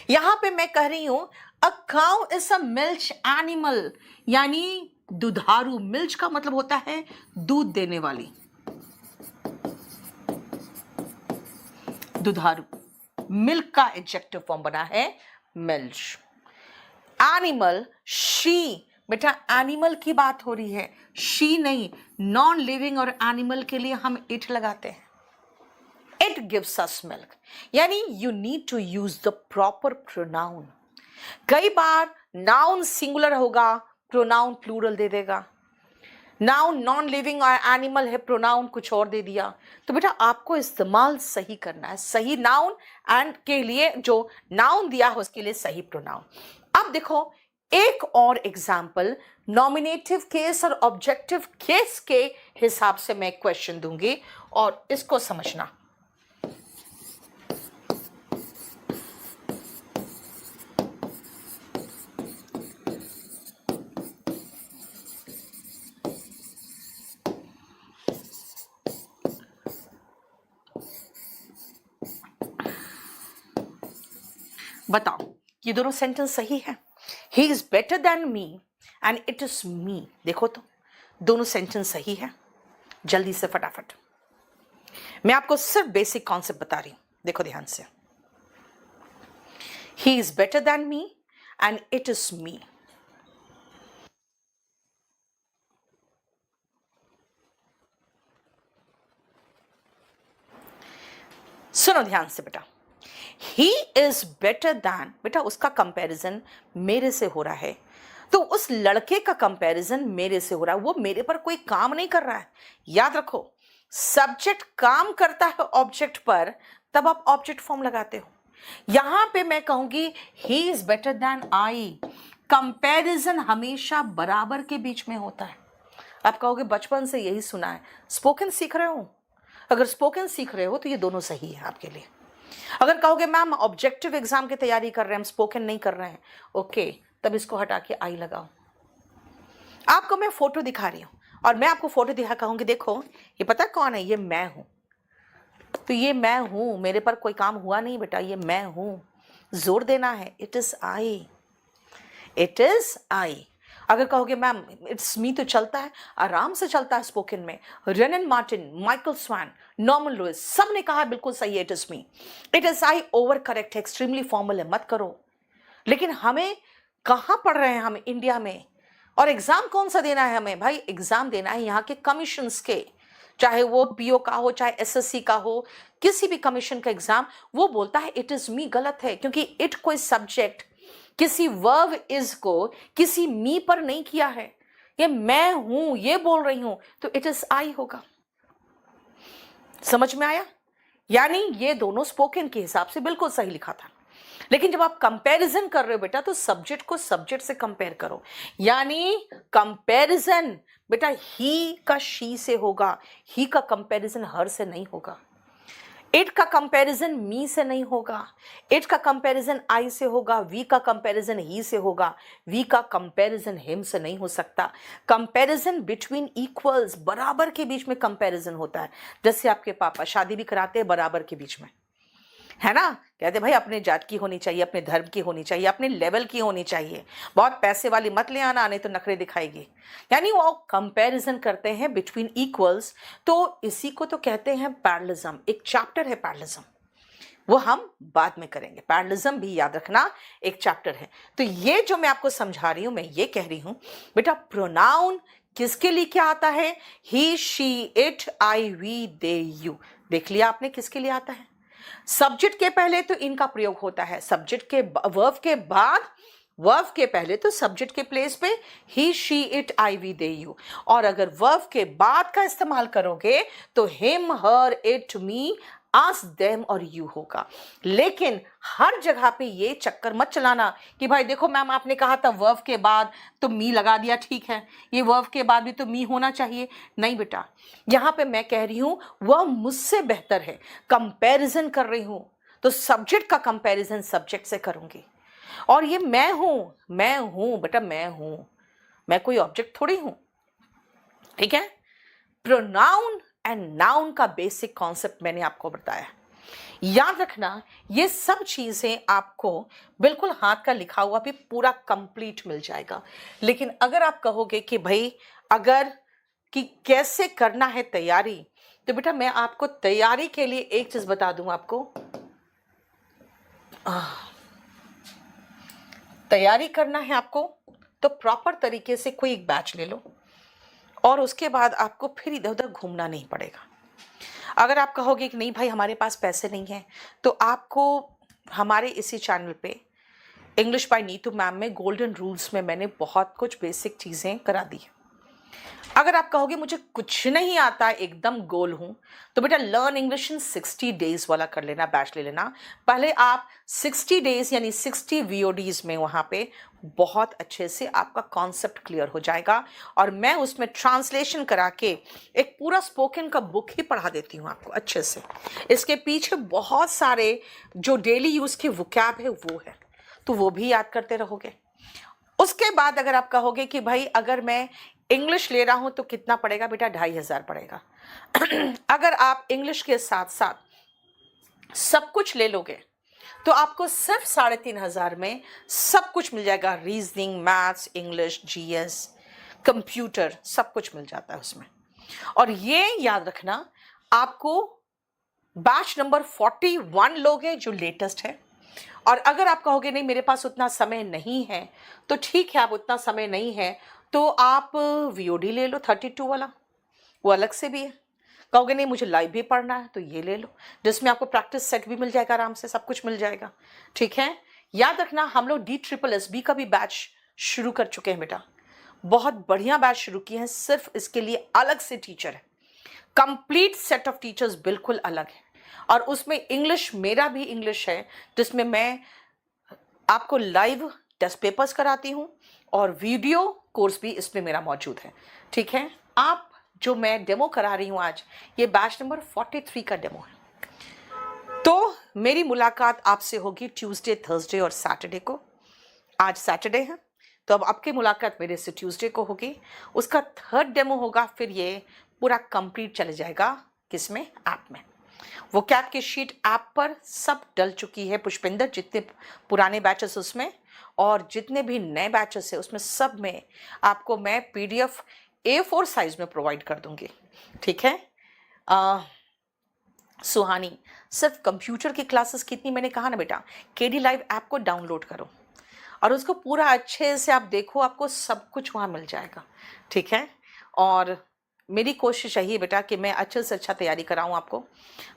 यहां पे मैं कह रही हूं a cow is a milch animal, यानी दुधारू। मिल्च का मतलब होता है दूध देने वाली, दुधारू। मिल्क का एडजेक्टिव फॉर्म बना है मिल्च। एनिमल, शी, बेटा एनिमल की बात हो रही है, शी नहीं। नॉन लिविंग और एनिमल के लिए हम इट लगाते हैं। इट गिव्स अस मिल्क, यानी you need to use the proper pronoun. कई बार नाउन सिंगुलर होगा, प्रोनाउन प्लूरल दे देगा। नाउन नॉन लिविंग और एनिमल है, प्रोनाउन कुछ और दे दिया। तो बेटा आपको इस्तेमाल सही करना है, सही नाउन एंड के लिए जो नाउन दिया है उसके लिए सही प्रोनाउन। अब देखो एक और एग्जाम्पल, नॉमिनेटिव केस और ऑब्जेक्टिव केस के हिसाब से मैं क्वेश्चन दूंगी और इसको समझना। बताओ ये दोनों सेंटेंस सही है? He is better than me and it is me. देखो तो दोनों सेंटेंस सही है। जल्दी से फटाफट, मैं आपको सिर्फ बेसिक कॉन्सेप्ट बता रही हूं, देखो ध्यान से। He is better than me and it is me. सुनो ध्यान से बेटा, ही इज बेटर दैन, बेटा उसका कंपैरिजन मेरे से हो रहा है, तो उस लड़के का कंपैरिजन मेरे से हो रहा है, वो मेरे पर कोई काम नहीं कर रहा है। याद रखो सब्जेक्ट काम करता है ऑब्जेक्ट पर, तब आप ऑब्जेक्ट फॉर्म लगाते हो। यहां पे मैं कहूंगी he is better than I. Comparison हमेशा बराबर के बीच में होता है। आप कहोगे बचपन से यही सुना है, स्पोकन सीख रहे हो? अगर स्पोकन सीख रहे हो तो ये दोनों सही है आपके लिए। अगर कहोगे मैम ऑब्जेक्टिव एग्जाम की तैयारी कर रहे हैं, हम स्पोकन नहीं कर रहे हैं, ओके, तब इसको हटा के आई लगाओ। आपको मैं फोटो दिखा रही हूं और मैं आपको फोटो दिखा कहूंगी देखो ये पता कौन है, ये मैं हूं। तो ये मैं हूं, मेरे पर कोई काम हुआ नहीं बेटा, ये मैं हूं। जोर देना है, it is I, it is I. अगर कहोगे मैम इट्स मी तो चलता है, आराम से चलता है स्पोकन में। रेनन मार्टिन, माइकल स्वान, नॉर्मन लुइस, सब ने कहा बिल्कुल सही है, it is me. It is I over correct है, एक्सट्रीमली फॉर्मल है, मत करो। लेकिन हमें कहाँ पढ़ रहे हैं हम? इंडिया में। और एग्जाम कौन सा देना है हमें? भाई एग्जाम देना है यहाँ के कमीशंस के, चाहे वो पीओ का हो, चाहे एसएससी का हो, किसी भी कमीशन का एग्जाम। वो बोलता है इट इज मी, गलत है, क्योंकि इट कोई सब्जेक्ट किसी वर्ब इज को किसी मी पर नहीं किया है। ये मैं हूं, ये बोल रही हूं, तो इट इज आई होगा। समझ में आया? यानी ये दोनों स्पोकन के हिसाब से बिल्कुल सही लिखा था। लेकिन जब आप कंपैरिजन कर रहे हो बेटा तो सब्जेक्ट को सब्जेक्ट से कंपेयर करो। यानी कंपैरिजन बेटा ही का शी से होगा, ही का कंपैरिजन हर से नहीं होगा, इट का कंपैरिजन मी से नहीं होगा, इट का कंपैरिजन आई से होगा, वी का कंपैरिजन ही से होगा, वी का कंपैरिजन हिम से नहीं हो सकता। कंपैरिजन बिटवीन इक्वल्स, बराबर के बीच में कंपैरिजन होता है। जैसे आपके पापा शादी भी कराते हैं बराबर के बीच में, है ना, कहते भाई अपने जात की होनी चाहिए, अपने धर्म की होनी चाहिए, अपने लेवल की होनी चाहिए, बहुत पैसे वाली मत ले आना, आने तो नखरे दिखाएगी। यानी वो कंपैरिजन करते हैं बिटवीन इक्वल्स। तो इसी को तो कहते हैं पैरेललिज्म। एक चैप्टर है पैरेललिज्म, वो हम बाद में करेंगे। पैरेललिज्म भी याद रखना एक चैप्टर है। तो ये जो मैं आपको समझा रही हूं, मैं ये कह रही हूं बेटा प्रोनाउन किसके लिए क्या आता है, he she it I we they you. देख लिया आपने किसके लिए आता है। सब्जेक्ट के पहले तो इनका प्रयोग होता है, सब्जेक्ट के वर्ब के बाद, वर्ब के पहले तो सब्जेक्ट के प्लेस पे he she it I we they you, और अगर वर्ब के बाद का इस्तेमाल करोगे तो him her it me us them और यू होगा। लेकिन हर जगह पे ये चक्कर मत चलाना कि भाई देखो मैम आपने कहा था वर्ब के बाद तो मी लगा दिया, ठीक है, ये वर्ब के बाद भी तो मी होना चाहिए। नहीं बेटा, यहाँ पे मैं कह रही हूँ वह मुझसे बेहतर है, कंपैरिजन कर रही हूँ तो सब्जेक्ट का कंपैरिजन सब्जेक्ट से करूंगी। और ये मैं हूं बेटा, मैं कोई ऑब्जेक्ट थोड़ी हूं, ठीक है। प्रोनाउन एंड नाउन का बेसिक कॉन्सेप्ट मैंने आपको बताया। याद रखना ये सब चीजें आपको बिल्कुल हाथ का लिखा हुआ भी पूरा कंप्लीट मिल जाएगा। लेकिन अगर आप कहोगे कि भाई अगर कि कैसे करना है तैयारी, तो बेटा मैं आपको तैयारी के लिए एक चीज बता दूं आपको, तैयारी करना है आपको तो प्रॉपर तरीके से कोई एक बैच ले लो और उसके बाद आपको फिर इधर उधर घूमना नहीं पड़ेगा। अगर आप कहोगे कि नहीं भाई हमारे पास पैसे नहीं हैं, तो आपको हमारे इसी चैनल पे इंग्लिश बाय नीतू मैम में गोल्डन रूल्स में मैंने बहुत कुछ बेसिक चीज़ें करा दी है। अगर आप कहोगे मुझे कुछ नहीं आता, एकदम गोल हूं, तो बेटा लर्न इंग्लिश इन 60 डेज वाला कर लेना, बैच ले लेना। पहले आप 60 डेज यानी 60 VODs में वहां पे बहुत अच्छे से आपका कॉन्सेप्ट क्लियर हो जाएगा और मैं उसमें ट्रांसलेशन करा के एक पूरा स्पोकन का बुक ही पढ़ा देती हूँ आपको अच्छे से। इसके पीछे बहुत सारे जो डेली यूज के वोकैब है वो है, तो वो भी याद करते रहोगे। उसके बाद अगर आप कहोगे कि भाई अगर मैं इंग्लिश ले रहा हूं तो कितना पड़ेगा, बेटा 2500 पड़ेगा। अगर आप इंग्लिश के साथ साथ सब कुछ ले लोगे तो आपको सिर्फ 3500 में सब कुछ मिल जाएगा। Reasoning, maths, English, GS, computer, सब कुछ मिल जाता है उसमें। और ये याद रखना आपको बैच नंबर 41 लोगे जो लेटेस्ट है। और अगर आप कहोगे नहीं मेरे पास उतना समय नहीं है, तो ठीक है, आप उतना समय नहीं है तो आप VOD ले लो 32 वाला, वो अलग से भी है। कहोगे नहीं मुझे लाइव भी पढ़ना है तो ये ले लो, जिसमें आपको प्रैक्टिस सेट भी मिल जाएगा, आराम से सब कुछ मिल जाएगा, ठीक है। याद रखना हम लोग DSSB का भी बैच शुरू कर चुके हैं बेटा, बहुत बढ़िया बैच शुरू किए हैं, सिर्फ इसके लिए अलग से टीचर है, कंप्लीट सेट ऑफ टीचर्स बिल्कुल अलग है। और उसमें इंग्लिश, मेरा भी इंग्लिश है जिसमें मैं आपको लाइव टेस्ट पेपर्स कराती हूँ और वीडियो कोर्स भी इसमें मेरा मौजूद है, ठीक है। आप जो मैं डेमो करा रही हूँ आज, ये बैच नंबर 43 का डेमो है। तो मेरी मुलाकात आपसे होगी ट्यूसडे, थर्सडे और सैटरडे को। आज सैटरडे है तो अब आपकी मुलाकात मेरे से ट्यूसडे को होगी। उसका थर्ड डेमो होगा, फिर ये पूरा कंप्लीट चले जाएगा किसमें, ऐप में। वो कैप की शीट ऐप पर सब डल चुकी है पुष्पिंदर, जितने पुराने बैचेस उसमें और जितने भी नए बैचेस है उसमें सब में आपको मैं PDF A4 साइज में प्रोवाइड कर दूंगी, ठीक है। सुहानी, सिर्फ कंप्यूटर की क्लासेस कितनी, मैंने कहा ना बेटा KD लाइव ऐप को डाउनलोड करो और उसको पूरा अच्छे से आप देखो, आपको सब कुछ वहाँ मिल जाएगा, ठीक है। और मेरी कोशिश यही है बेटा कि मैं अच्छे से अच्छा तैयारी कराऊं आपको।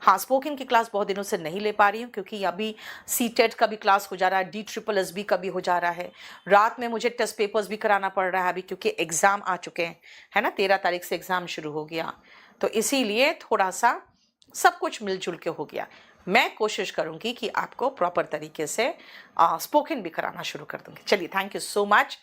हाँ, स्पोकन की क्लास बहुत दिनों से नहीं ले पा रही हूँ क्योंकि अभी CTET का भी क्लास हो जा रहा है, DSSB का भी हो जा रहा है, रात में मुझे टेस्ट पेपर्स भी कराना पड़ रहा है अभी क्योंकि एग्ज़ाम आ चुके हैं, है ना, 13 तारीख से एग्ज़ाम शुरू हो गया, तो इसीलिए थोड़ा सा सब कुछ मिलजुल के हो गया। मैं कोशिश करूंगी कि आपको प्रॉपर तरीके से स्पोकन भी कराना शुरू कर दूंगी। चलिए, थैंक यू सो मच।